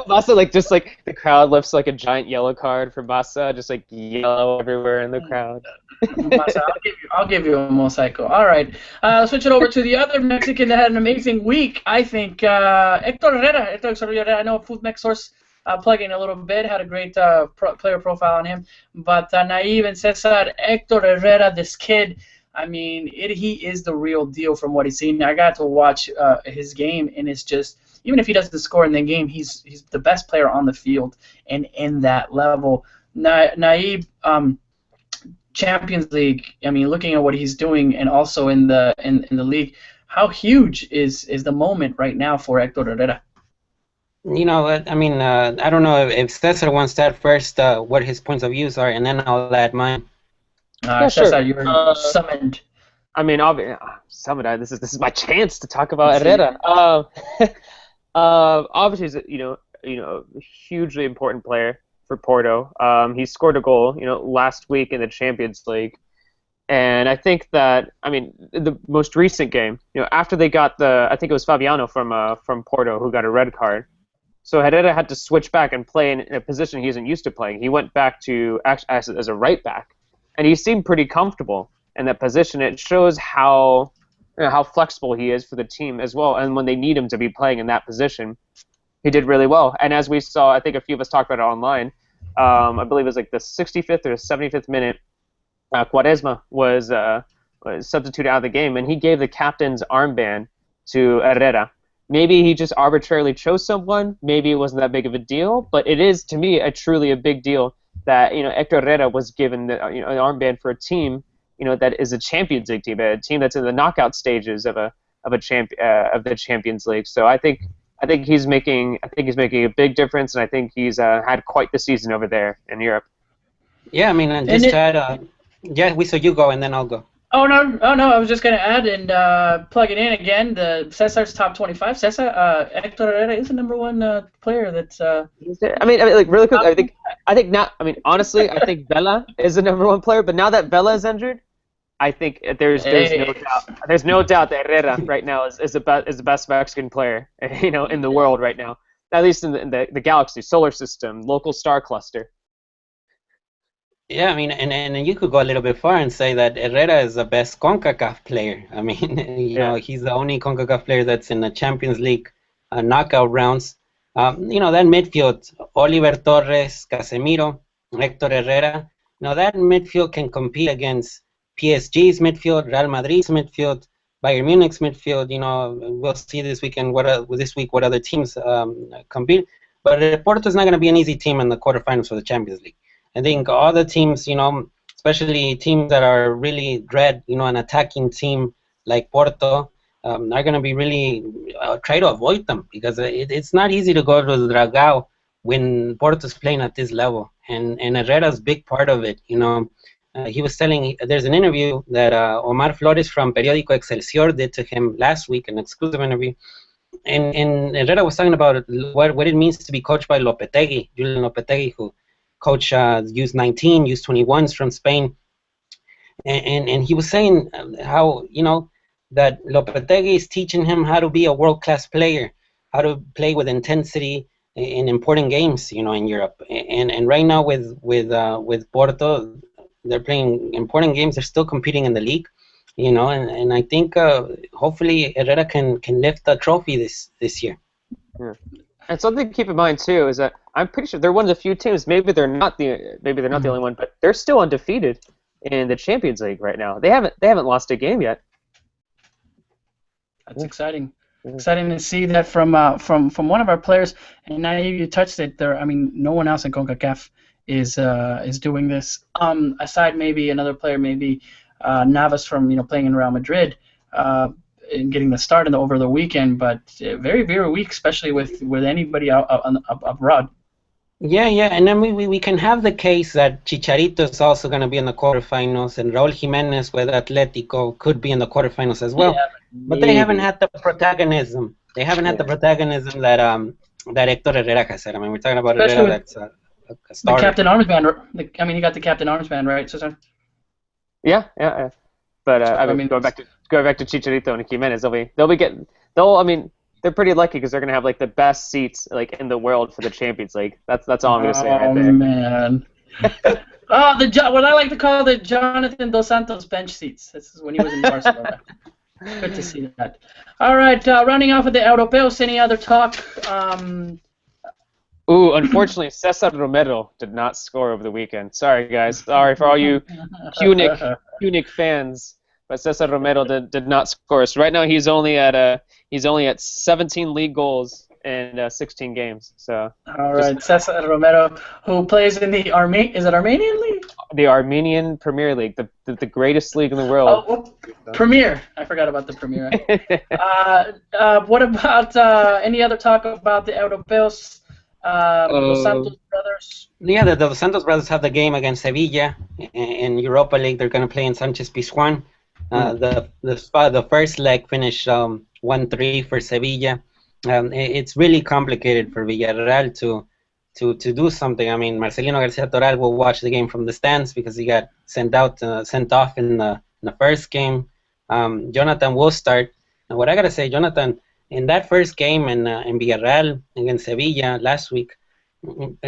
Masa, just the crowd lifts a giant yellow card for Masa, just yellow everywhere in the crowd. Masa, I'll give you a mosaico. All right. Switch it over to the other Mexican that had an amazing week. I think Héctor Herrera. I know Food Source. Plugging a little bit, had a great player profile on him. But Naive and Cesar, Héctor Herrera, this kid, I mean, he is the real deal from what he's seen. I got to watch his game, and it's just, even if he doesn't score in the game, he's the best player on the field and in that level. Naive, Champions League, I mean, looking at what he's doing, and also in the league, how huge is the moment right now for Héctor Herrera? I mean, I don't know if Cesar wants that first, what his points of views are, and then I'll add mine. Cesar, you're summoned. I mean, summoned. This is my chance to talk about Herrera. Obviously, he's a hugely important player for Porto. He scored a goal, last week in the Champions League. And I think that, the most recent game, after they got I think it was Fabiano from Porto who got a red card. So Herrera had to switch back and play in a position he isn't used to playing. He went back to as a right back, and he seemed pretty comfortable in that position. It shows how flexible he is for the team as well. And when they need him to be playing in that position, he did really well. And as we saw, I think a few of us talked about it online. I believe it was the 65th or 75th minute. Quaresma was substituted out of the game, and he gave the captain's armband to Herrera. Maybe he just arbitrarily chose someone. Maybe it wasn't that big of a deal, but it is, to me, truly a big deal that Héctor Herrera was given the an armband for a team that is a Champions League team, a team that's in the knockout stages of the Champions League. So I think he's making a big difference, and I think he's had quite the season over there in Europe. Yeah, I mean, just to add, so you go and then I'll go. Oh no! I was just gonna add and plug it in again. The Cesar's top 25. Cesar, Héctor Herrera is the number one player. That's. Really quick. I think not. I mean, honestly, I think Vela is the number one player. But now that Vela is injured, I think there's no doubt. There's no doubt that Herrera right now is the best Mexican player in the world right now. At least in the galaxy, solar system, local star cluster. Yeah, I mean, and you could go a little bit far and say that Herrera is the best Concacaf player. I mean, he's the only Concacaf player that's in the Champions League knockout rounds. That midfield, Oliver Torres, Casemiro, Héctor Herrera, that midfield can compete against PSG's midfield, Real Madrid's midfield, Bayern Munich's midfield. We'll see this week what other teams compete. But Porto's not going to be an easy team in the quarterfinals of the Champions League. I think all the teams, especially teams that are really dread, an attacking team like Porto, are going to be really try to avoid them because it's not easy to go to the Dragao when Porto's playing at this level. And Herrera's a big part of it. he was telling, there's an interview that Omar Flores from Periódico Excelsior did to him last week, an exclusive interview. And Herrera was talking about what it means to be coached by Lopetegui, Julian Lopetegui, who coached U19, U21s from Spain. And he was saying how, that Lopetegui is teaching him how to be a world-class player, how to play with intensity in important games, in Europe. And right now with Porto, they're playing important games. They're still competing in the league, and I think hopefully Herrera can lift a trophy this year. Yeah. And something to keep in mind too is that I'm pretty sure they're one of the few teams. Maybe they're not the only one, but they're still undefeated in the Champions League right now. They haven't lost a game yet. That's exciting. Exciting to see that from one of our players. And now you touched it there. I mean, no one else in Concacaf is doing this. Aside maybe another player, maybe Navas from playing in Real Madrid, and getting the start over the weekend. But very very weak, especially with anybody out abroad. Yeah, and then we can have the case that Chicharito is also going to be in the quarterfinals, and Raúl Jiménez with Atletico could be in the quarterfinals as well. Yeah, but they haven't had the protagonism. They haven't had the protagonism that Héctor Herrera has had. I mean, we're talking about especially Herrera that's a starter. The captain armband. I mean, he got the captain armband, right, Cesar? Yeah. But I mean, going back to Chicharito and Jiménez, they're pretty lucky because they're gonna have like the best seats like in the world for the Champions League. That's all I'm gonna say right there. Oh man. What I like to call the Jonathan Dos Santos bench seats. This is when he was in Barcelona. Good to see that. All right, running off of the Europeos. Any other talk? Unfortunately, Cesar Romero did not score over the weekend. Sorry, guys. Sorry for all you Punic fans. But Cesar Romero did not score. So right now he's only at 17 league goals in 16 games. So. All right, Cesar Romero, who plays in the Armenian League? The Armenian Premier League, the greatest league in the world. Oh, Premier. I forgot about the Premier. What about any other talk about the Europeos? Dos Santos brothers. Yeah, the Dos Santos brothers have the game against Sevilla in Europa League. They're going to play in Sanchez Pizjuan. The first leg finished 1-3 for Sevilla. It's really complicated for Villarreal to do something. I mean, Marcelino Garcia Toral will watch the game from the stands because he got sent off in the first game. Jonathan will start. And what I gotta say, Jonathan, in that first game in Villarreal against Sevilla last week,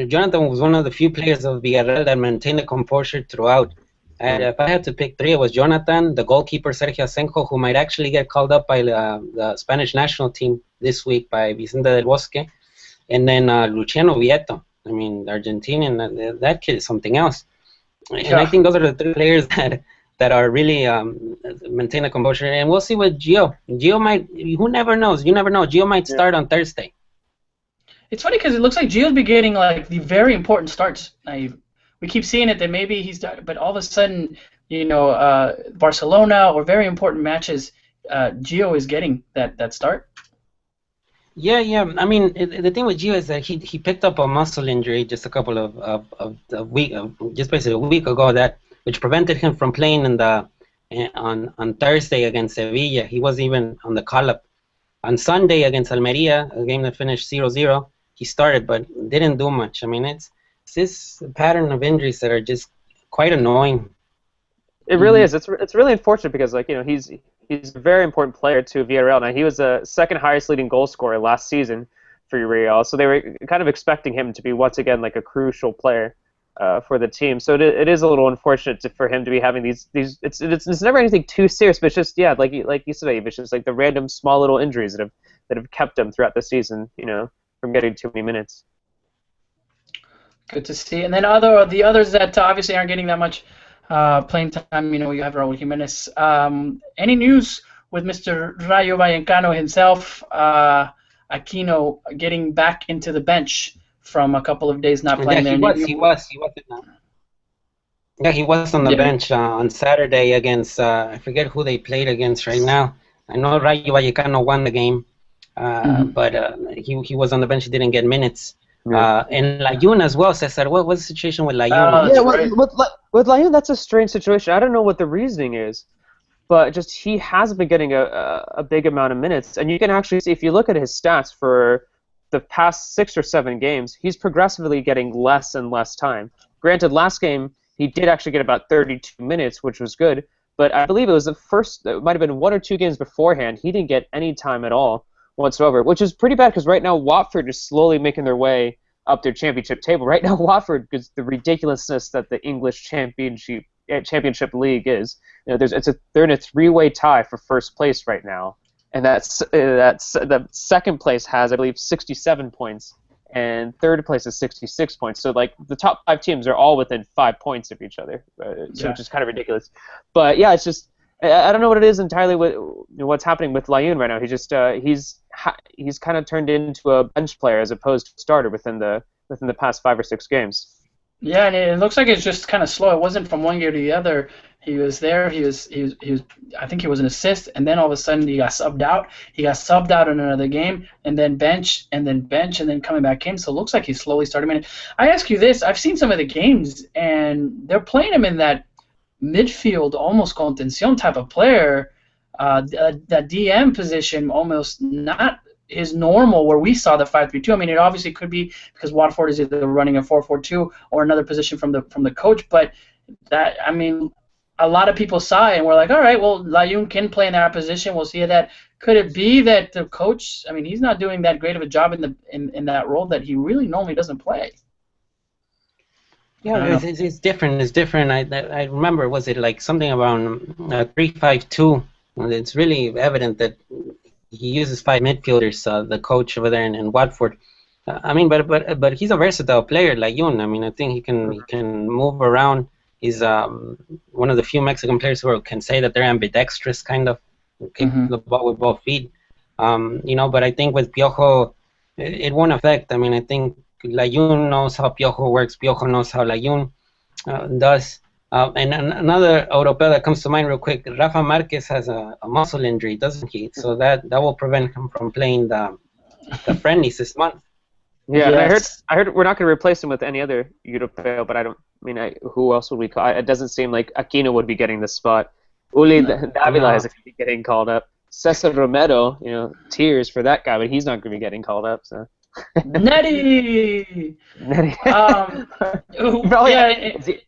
Jonathan was one of the few players of Villarreal that maintained the composure throughout. And if I had to pick three, it was Jonathan, the goalkeeper Sergio Asenjo, who might actually get called up by the Spanish national team this week by Vicente del Bosque, and then Luciano Vieto. I mean, the Argentinian, that kid is something else. And I think those are the three players that are really maintain a composure. And we'll see with Gio. Gio might, who never knows? You never know. Gio might start on Thursday. It's funny because it looks like Gio's been getting like the very important starts. We keep seeing it that maybe he's done, but all of a sudden, Barcelona or very important matches, Gio is getting that start. Yeah. I mean, the thing with Gio is that he picked up a muscle injury just a couple just basically a week ago, which prevented him from playing on Thursday against Sevilla. He wasn't even on the call-up. On Sunday against Almeria, a game that finished 0-0, he started but didn't do much. I mean, it's this pattern of injuries that are just quite annoying. It really is. It's really unfortunate because he's a very important player to Villarreal. Now he was the second highest leading goal scorer last season for Villarreal, so they were kind of expecting him to be once again like a crucial player for the team. So it is a little unfortunate for him to be having these. It's never anything too serious, but it's just like you said, Abe, it's just like the random small little injuries that have kept him throughout the season, from getting too many minutes. Good to see. And then the others that obviously aren't getting that much playing time, you have Raúl Jiménez. Any news with Mr. Rayo Vallecano himself, Aquino, getting back into the bench from a couple of days not playing there? He was on the bench on Saturday against, I forget who they played against right now. I know Rayo Vallecano won the game, but he was on the bench. He didn't get minutes. And Layun as well, Cesar. What was the situation with Layun? Yeah, with Layun, that's a strange situation. I don't know what the reasoning is, but just he has been getting a big amount of minutes, and you can actually see if you look at his stats for the past 6 or 7 games, he's progressively getting less and less time. Granted, last game he did actually get about 32 minutes, which was good, but I believe it was it might have been 1 or 2 games beforehand, he didn't get any time at all whatsoever, which is pretty bad because right now Watford is slowly making their way up their championship table. Right now, Watford is the ridiculousness that the English championship league is. They're in a 3-way tie for first place right now, and that's the second place has, I believe, 67 points, and third place is 66 points. So like the top 5 teams are all within 5 points of each other, which is kind of ridiculous. But yeah, it's just I don't know what it is entirely what's happening with Layun right now. He just he's kind of turned into a bench player as opposed to a starter within the past 5 or 6 games. Yeah, and it looks like it's just kind of slow. It wasn't from one game to the other. He was there. He was. I think he was an assist, and then all of a sudden he got subbed out. He got subbed out in another game, and then bench, and then coming back in. So it looks like he's slowly starting. I ask you this: I've seen some of the games, and they're playing him in that midfield, almost contención type of player. That DM position, almost not his normal where we saw the 5-3-2. I mean, it obviously could be because Watford is either running a 4-4-2 or another position from the coach. But that, I mean, a lot of people saw it and were like, all right, well, Layun can play in that position. We'll see that. Could it be that the coach? I mean, he's not doing that great of a job in that role that he really normally doesn't play. Yeah, it's different. It's different. I remember, was it like something around 3-5-2? It's really evident that he uses 5 midfielders. The coach over there in Watford. I mean, but he's a versatile player, like Layun. I mean, I think he can move around. He's one of the few Mexican players who can say that they're ambidextrous, kind of, kick the ball with both feet. But I think with Piojo, it won't affect. I mean, I think Layun knows how Piojo works. Piojo knows how Layun does. And another Europeo that comes to mind real quick, Rafa Marquez has a muscle injury, doesn't he? So that will prevent him from playing the friendlies this month. Yeah, yes. And I heard we're not going to replace him with any other Europeo, but who else would we call? It doesn't seem like Aquino would be getting the spot. Uli Davila is getting called up. Cesar Romero, tears for that guy, but he's not going to be getting called up. So. Netty.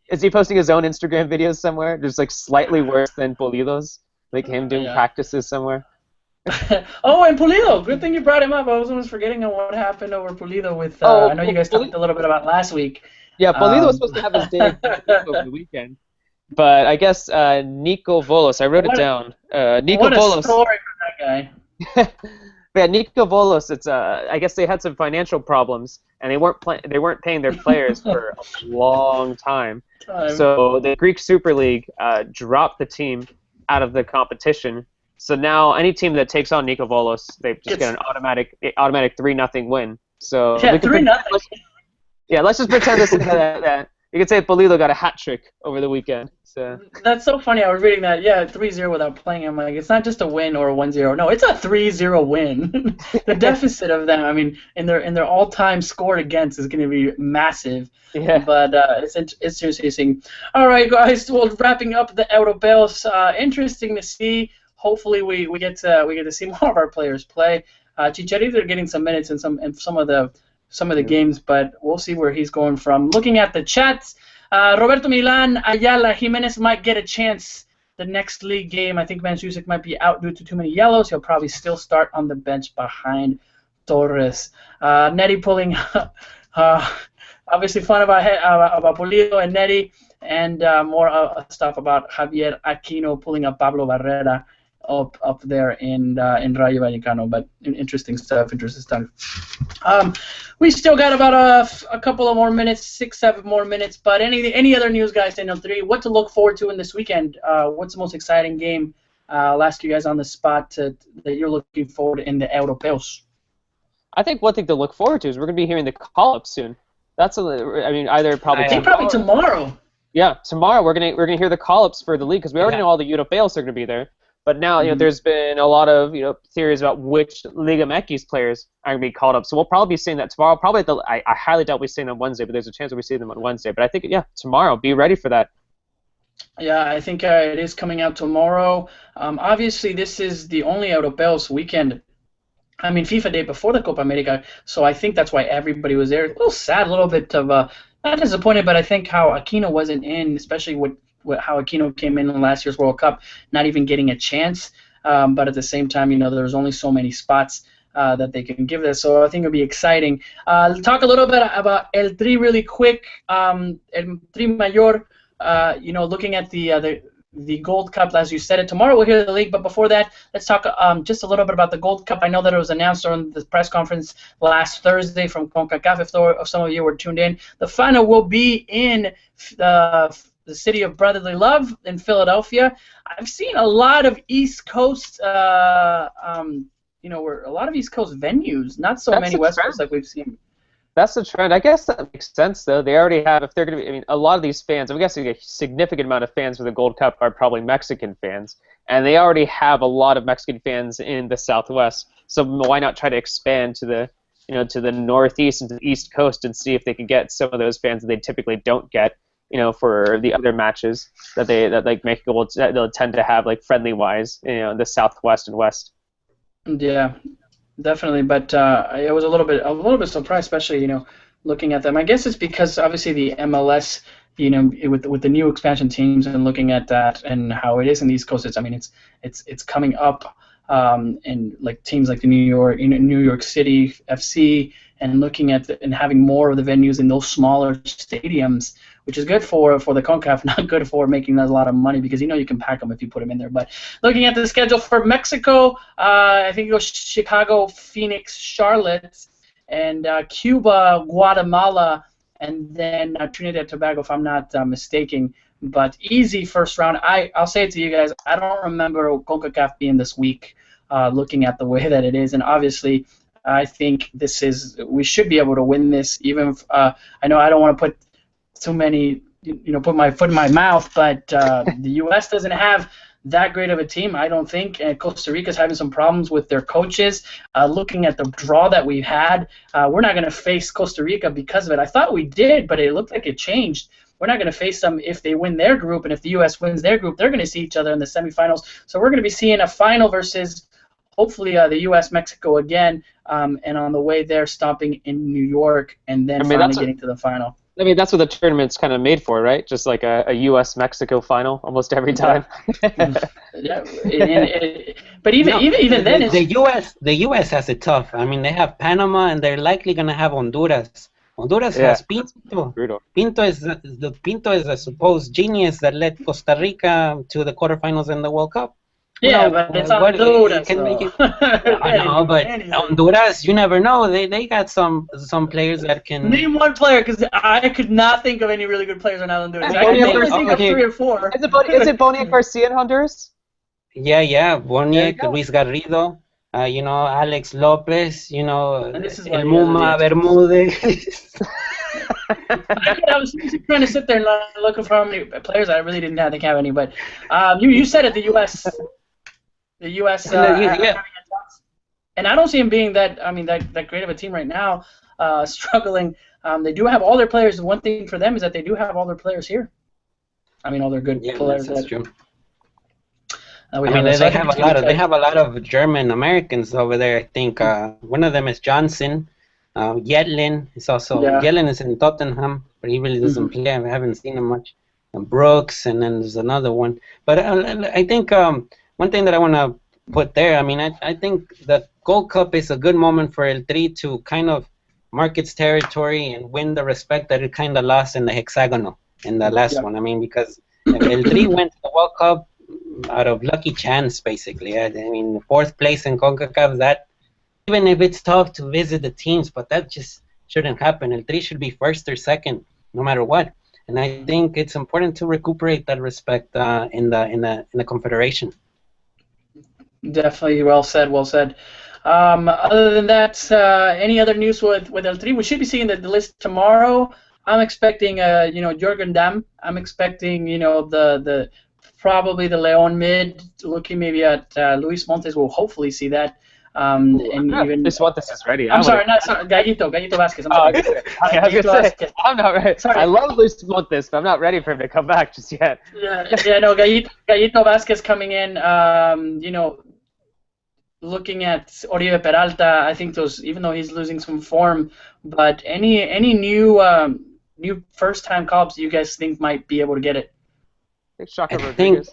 Is he posting his own Instagram videos somewhere? Just like slightly worse than Pulido's, like him doing practices somewhere. Oh, and Pulido. Good thing you brought him up. I was almost forgetting on what happened over Pulido with. I know you guys talked a little bit about last week. Yeah, Pulido was supposed to have his day over the weekend, but I guess Nico Volos. I wrote it down. Nico Volos. What a story for that guy. Yeah, Nico Volos. It's I guess they had some financial problems, and they weren't paying their players for a long time. So the Greek Super League dropped the team out of the competition. So now any team that takes on Nico Volos, they just get an automatic 3-0 win. So yeah, 3-0. Let's just pretend this is that. You could say Pulido got a hat trick over the weekend. So. That's so funny. I was reading that. Yeah, 3-0 without playing him. Like, it's not just a win or a 1-0. No, it's a 3-0 win. The deficit of them, I mean, in their all-time score against is going to be massive. Yeah. But it's interesting. All right, guys. Well, wrapping up the Europeos. Interesting to see. Hopefully, we get to see more of our players play. Chicharito are getting some minutes in some of the games, but we'll see where he's going from. Looking at the chats, Roberto Milan, Ayala, Jimenez might get a chance the next league game. I think Mandzukic might be out due to too many yellows. He'll probably still start on the bench behind Torres. Netty pulling, obviously fun about Pulido and Netty, and more stuff about Javier Aquino pulling up Pablo Barrera up there in Rayo Vallecano, but interesting stuff. We still got about a couple of more minutes, 6-7 more minutes. But any other news, guys? Daniel 3. What to look forward to in this weekend? What's the most exciting game? I'll ask you guys on the spot that you're looking forward to in the Europeos. I think one thing to look forward to is we're going to be hearing the call-up soon. Either probably. I think probably tomorrow. Yeah, tomorrow we're gonna hear the call-ups for the league because we already know all the Europeos are going to be there. But now, there's been a lot of, theories about which Liga MX players are going to be called up. So we'll probably be seeing that tomorrow. Probably, I highly doubt we'll see them on Wednesday, but there's a chance that we see them on Wednesday. But I think, tomorrow. Be ready for that. Yeah, I think it is coming out tomorrow. Obviously, this is the only Europeos weekend. I mean, FIFA Day before the Copa America, so I think that's why everybody was there. A little sad, a little bit of not disappointed, but I think how Aquino wasn't in, especially with how Aquino came in last year's World Cup, not even getting a chance. But at the same time, there's only so many spots that they can give this, so I think it'll be exciting. Talk a little bit about El Tri really quick. El Tri Mayor, looking at the Gold Cup, as you said it. Tomorrow we'll hear the league, but before that, let's talk just a little bit about the Gold Cup. I know that it was announced during the press conference last Thursday from Concacaf, if some of you were tuned in. The final will be in the city of brotherly love in Philadelphia. I've seen a lot of East Coast, where a lot of East Coast venues, not so many West Coast like we've seen. That's the trend. I guess that makes sense, though. They already have, if they're going to be, a lot of these fans, I'm guessing a significant amount of fans for the Gold Cup are probably Mexican fans, and they already have a lot of Mexican fans in the Southwest. So why not try to expand to the, to the Northeast and to the East Coast and see if they can get some of those fans that they typically don't get, for the other matches that Mexico they'll tend to have, like friendly wise, in the Southwest and West. Yeah. Definitely, but I was a little bit surprised, especially looking at them. I guess it's because obviously the MLS, with the new expansion teams and looking at that and how it is in the East Coast, it's coming up, and like teams like the New York City FC, and looking at and having more of the venues in those smaller stadiums, which is good for the CONCACAF, not good for making a lot of money, because you can pack them if you put them in there. But looking at the schedule for Mexico, I think it goes Chicago, Phoenix, Charlotte, and Cuba, Guatemala, and then Trinidad and Tobago, if I'm not mistaken. But easy first round. I'll say it to you guys, I don't remember CONCACAF being this weak, looking at the way that it is. And obviously, I think we should be able to win this, even if, I know I don't want to put too many, put my foot in my mouth, but the U.S. doesn't have that great of a team, I don't think, and Costa Rica's having some problems with their coaches. Looking at the draw that we had, we're not going to face Costa Rica because of it. I thought we did, but it looked like it changed. We're not going to face them if they win their group, and if the U.S. wins their group, they're going to see each other in the semifinals. So we're going to be seeing a final versus hopefully the U.S. Mexico again, and on the way there, stopping in New York, and then finally getting to the final. I mean, that's what the tournament's kind of made for, right? Just like a U.S.-Mexico final almost every time. Yeah. But even then, the U.S. has it tough. I mean, they have Panama, and they're likely going to have Honduras. Honduras has Pinto. Brutal. Pinto is a supposed genius that led Costa Rica to the quarterfinals in the World Cup. Yeah, but it's Honduras. I know, but Honduras, you never know. They got some players that can. Name one player, because I could not think of any really good players on Honduras. I can only think of 3 or 4. Is it Boniek Garcia in Honduras? Yeah, Boniek, Luis Garrido, Alex Lopez, El Muma Bermudez. I was trying to sit there and look for how many players. I really didn't think have any, but you said it. The U.S. And I don't see him being that great of a team right now. Struggling. They do have all their players. One thing for them is that they do have all their players here. All their good players. That's true. They have a lot of German Americans over there. I think one of them is Johnson. Yedlin is also Yedlin is in Tottenham, but he really doesn't play. I haven't seen him much. And Brooks, and then there's another one. But I think one thing that I want to put there, I think the Gold Cup is a good moment for El Tri to kind of mark its territory and win the respect that it kind of lost in the hexagonal in the last one. Because El Tri went to the World Cup out of lucky chance, basically. 4th place in CONCACAF, that, even if it's tough to visit the teams, but that just shouldn't happen. El Tri should be 1st or 2nd, no matter what. And I think it's important to recuperate that respect in the Confederation. Definitely, well said. Other than that, any other news with El Tri? We should be seeing the list tomorrow. I'm expecting, Jürgen Damm. I'm expecting, the probably the León mid, looking maybe at Luis Montes. We'll hopefully see that. And even Luis Montes is ready. I'm sorry, Gallito Vasquez. I'm Oh, sorry. I was gonna say, Vasquez. I'm not ready. Sorry. I love Luis Montes, but I'm not ready for him to come back just yet. No, Gallito Vasquez coming in. Looking at Oribe Peralta, I think even though he's losing some form, but any new first-time call-ups you guys think might be able to get it? Shaka Rodriguez.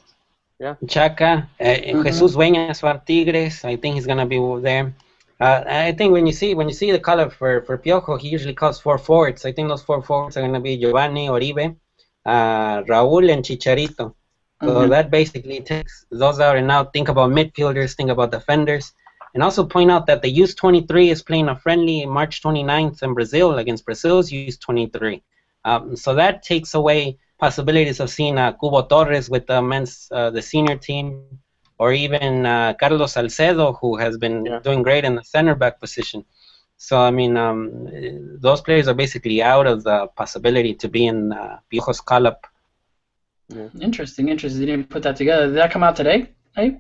Yeah. Chaka, Jesus Dueñas for Tigres. I think he's gonna be there. I think when you see the color for Piojo, he usually calls 4 forwards. I think those 4 forwards are gonna be Giovanni, Oribe, Raúl, and Chicharito. So that basically takes those out, and now think about midfielders, think about defenders, and also point out that the U23 is playing a friendly March 29th in Brazil against Brazil's U23. So that takes away possibilities of seeing Cubo Torres with the senior team, or even Carlos Salcedo, who has been doing great in the center back position. So I mean, those players are basically out of the possibility to be in Piojo's call-up. Yeah. Interesting. You didn't put that together. Did that come out today? Hey?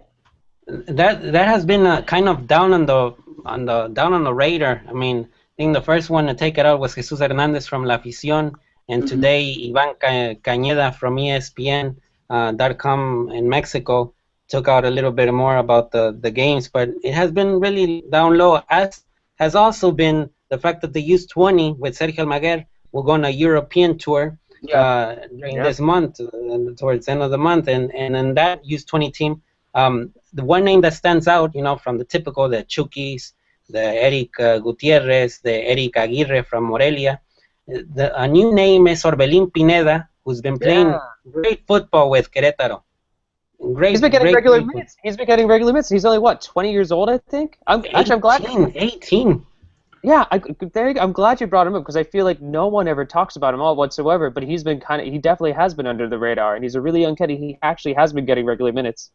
That has been kind of down on the radar. I mean, I think the first one to take it out was Jesus Hernandez from La Afición, and today Iván Cañeda from ESPN.com in Mexico took out a little bit more about the games, but it has been really down low, as has also been the fact that the U20 with Sergio Almaguer will go on a European tour during this month, towards the end of the month, and in that U20 team, the one name that stands out, from the typical, the Chukis, the Eric Gutierrez, the Eric Aguirre from Morelia, a new name is Orbelín Pineda, who's been playing great football with Querétaro. He's been getting regular minutes. He's only 20 years old, I think. I'm glad. 18. Yeah, I'm glad you brought him up, because I feel like no one ever talks about him all whatsoever. But he definitely has been under the radar, and he's a really young kid. He actually has been getting regular minutes.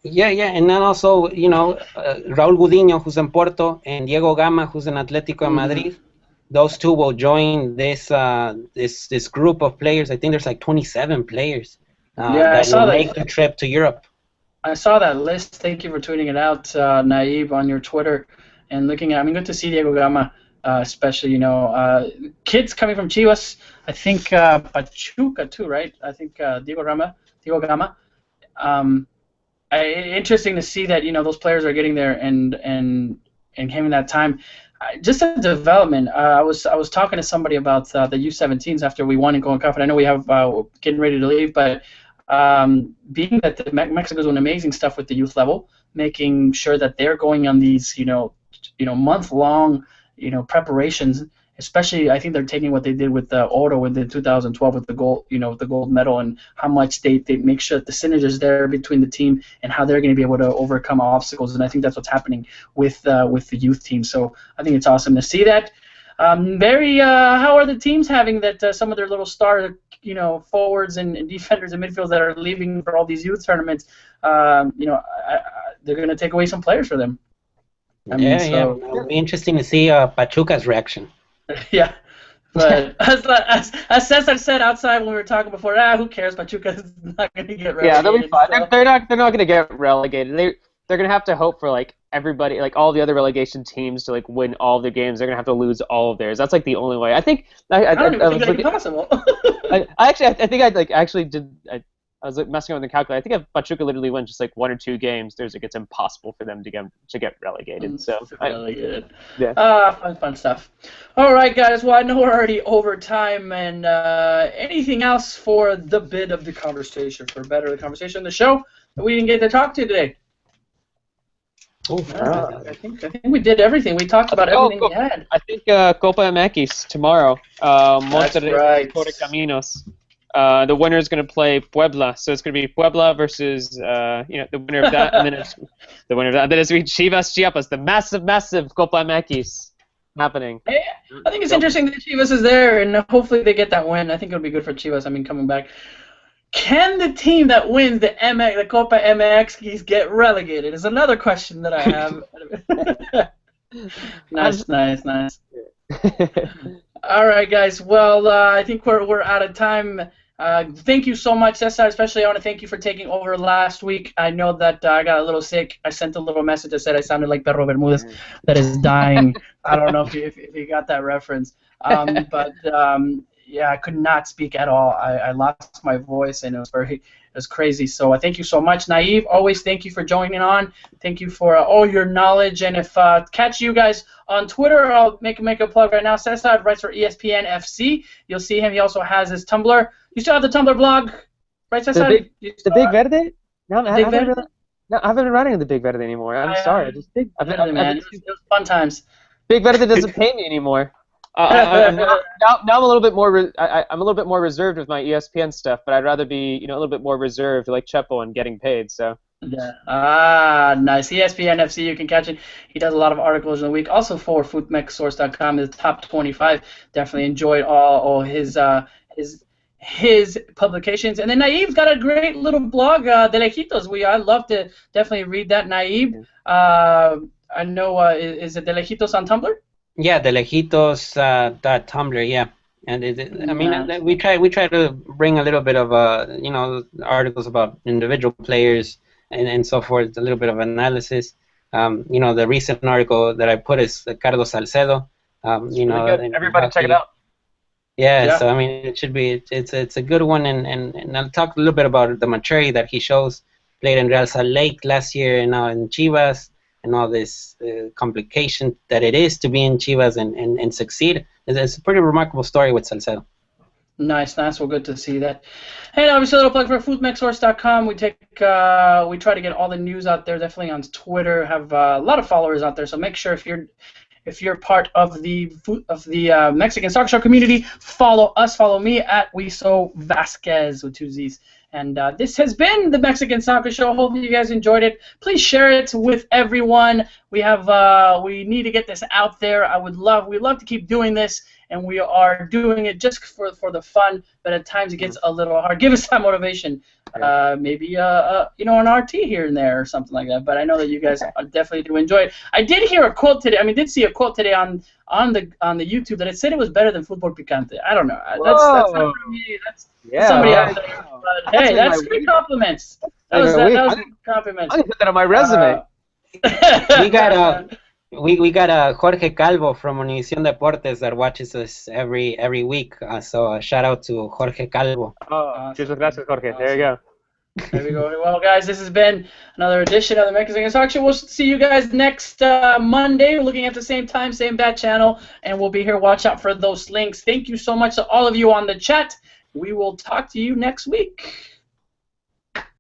Yeah, and then also Raúl Gudiño, who's in Porto, and Diego Gama, who's in Atlético de Madrid. Those two will join this group of players. I think there's like 27 players that will make the trip to Europe. I saw that list. Thank you for tweeting it out, Naib, on your Twitter. And looking at, good to see Diego Gama, especially, kids coming from Chivas. I think Pachuca too, right? I think Diego Gama. Interesting to see that those players are getting there and having that time. Just a development. I was talking to somebody about the U17s after we won in Concacaf, and I know we have getting ready to leave, but being that Mexico's doing amazing stuff with the youth level, making sure that they're going on these month-long preparations. Especially, I think they're taking what they did with Oro in the 2012 with the gold, the gold medal, and how much they make sure that the synergy is there between the team and how they're going to be able to overcome obstacles. And I think that's what's happening with the youth team. So I think it's awesome to see that. How are the teams having that? Some of their little star, forwards and defenders and midfielders that are leaving for all these youth tournaments. They're going to take away some players for them. It'll be interesting to see Pachuca's reaction. Yeah, but as Cesar said outside when we were talking before, who cares? Pachuca's not going to get relegated. Yeah, they'll be fine. So. They're not going to get relegated. They're going to have to hope for everybody, all the other relegation teams to win all of their games. They're going to have to lose all of theirs. That's the only way. I think. I don't even think that's possible. I was messing with the calculator. I think if Pachuca literally wins just 1 or 2 games, it's impossible for them to get relegated. Fun stuff. All right, guys. Well, I know we're already over time, and anything else for the bit of the conversation, for better the conversation in the show that we didn't get to talk to today? I think we did everything. We talked about everything we had. I think Copa MX tomorrow. Monterrey Torre Caminos. The winner is going to play Puebla, so it's going to be Puebla versus the winner of that, and then it's the winner of that. And then it's going to be Chivas Chiapas, the massive Copa MX happening. Hey, I think it's interesting that Chivas is there, and hopefully they get that win. I think it'll be good for Chivas. Coming back. Can the team that wins the Copa MX get relegated? Is another question that I have. Nice. All right, guys. Well, I think we're out of time. Thank you so much, Cesar. Especially, I want to thank you for taking over last week. I know that I got a little sick. I sent a little message that said I sounded like Perro Bermudez that is dying. I don't know if you got that reference. Yeah, I could not speak at all. I lost my voice, and it was crazy. So thank you so much, Naive. Always thank you for joining on. Thank you for all your knowledge. And if catch you guys on Twitter, I'll make a plug right now. Cesar writes for ESPN FC. You'll see him. He also has his Tumblr. You still have the Tumblr blog, right, Cesar? The Big Verde? No, I Big Verde? haven't been running the Big Verde anymore. I'm sorry. Big Verde, man. It was fun times. Big Verde doesn't pay me anymore. Now I'm a little bit more. I'm a little bit more reserved with my ESPN stuff, but I'd rather be, a little bit more reserved, like Chepo, and getting paid. So. Yeah. Nice. ESPN FC. You can catch it. He does a lot of articles in the week. Also for FootMechSource.com, the top 25. Definitely enjoyed all his publications. And then Naive's got a great little blog, De Lejitos. I love to definitely read that, Naive. I know. Is it De Lejitos on Tumblr? Yeah, De Lejitos Tumblr. Yeah, and we try to bring a little bit of articles about individual players and so forth, a little bit of analysis. The recent article that I put is Carlos Salcedo. Everybody check it out. Yeah, so it should be it's a good one, and I'll talk a little bit about the maturity that he shows. Played in Real Salt Lake last year, and now in Chivas, and all this complication that it is to be in Chivas and succeed. It's a pretty remarkable story with Salcedo. Nice. Well, good to see that. Hey, obviously, a little plug for FootMechSource.com. We try to get all the news out there. Definitely on Twitter. Have a lot of followers out there. So make sure if you're part of the Mexican Soccer Show community, follow us. Follow me at Wiso Vasquez with 2 Z's. And this has been the Mexican Soccer Show. Hopefully you guys enjoyed it. Please share it with everyone. We need to get this out there. We'd love to keep doing this, and we are doing it just for the fun. But at times it gets a little hard. Give us that motivation. Maybe an RT here and there or something like that. But I know that you guys definitely do enjoy it. I did hear a quote today. Did see a quote today on the YouTube that it said it was better than Fútbol Picante. I don't know. That's not for me. That's somebody out there. But hey, that's good compliments. That was good compliments. I'm gonna put that on my resume. We got Jorge Calvo from Univision Deportes that watches us every week. So a shout out to Jorge Calvo. Muchas gracias, Jorge. There you go. There we go. Well, guys, this has been another edition of the Mexican Soccer Show. We'll see you guys next Monday. We're looking at the same time, same bad channel, and we'll be here. Watch out for those links. Thank you so much to all of you on the chat. We will talk to you next week.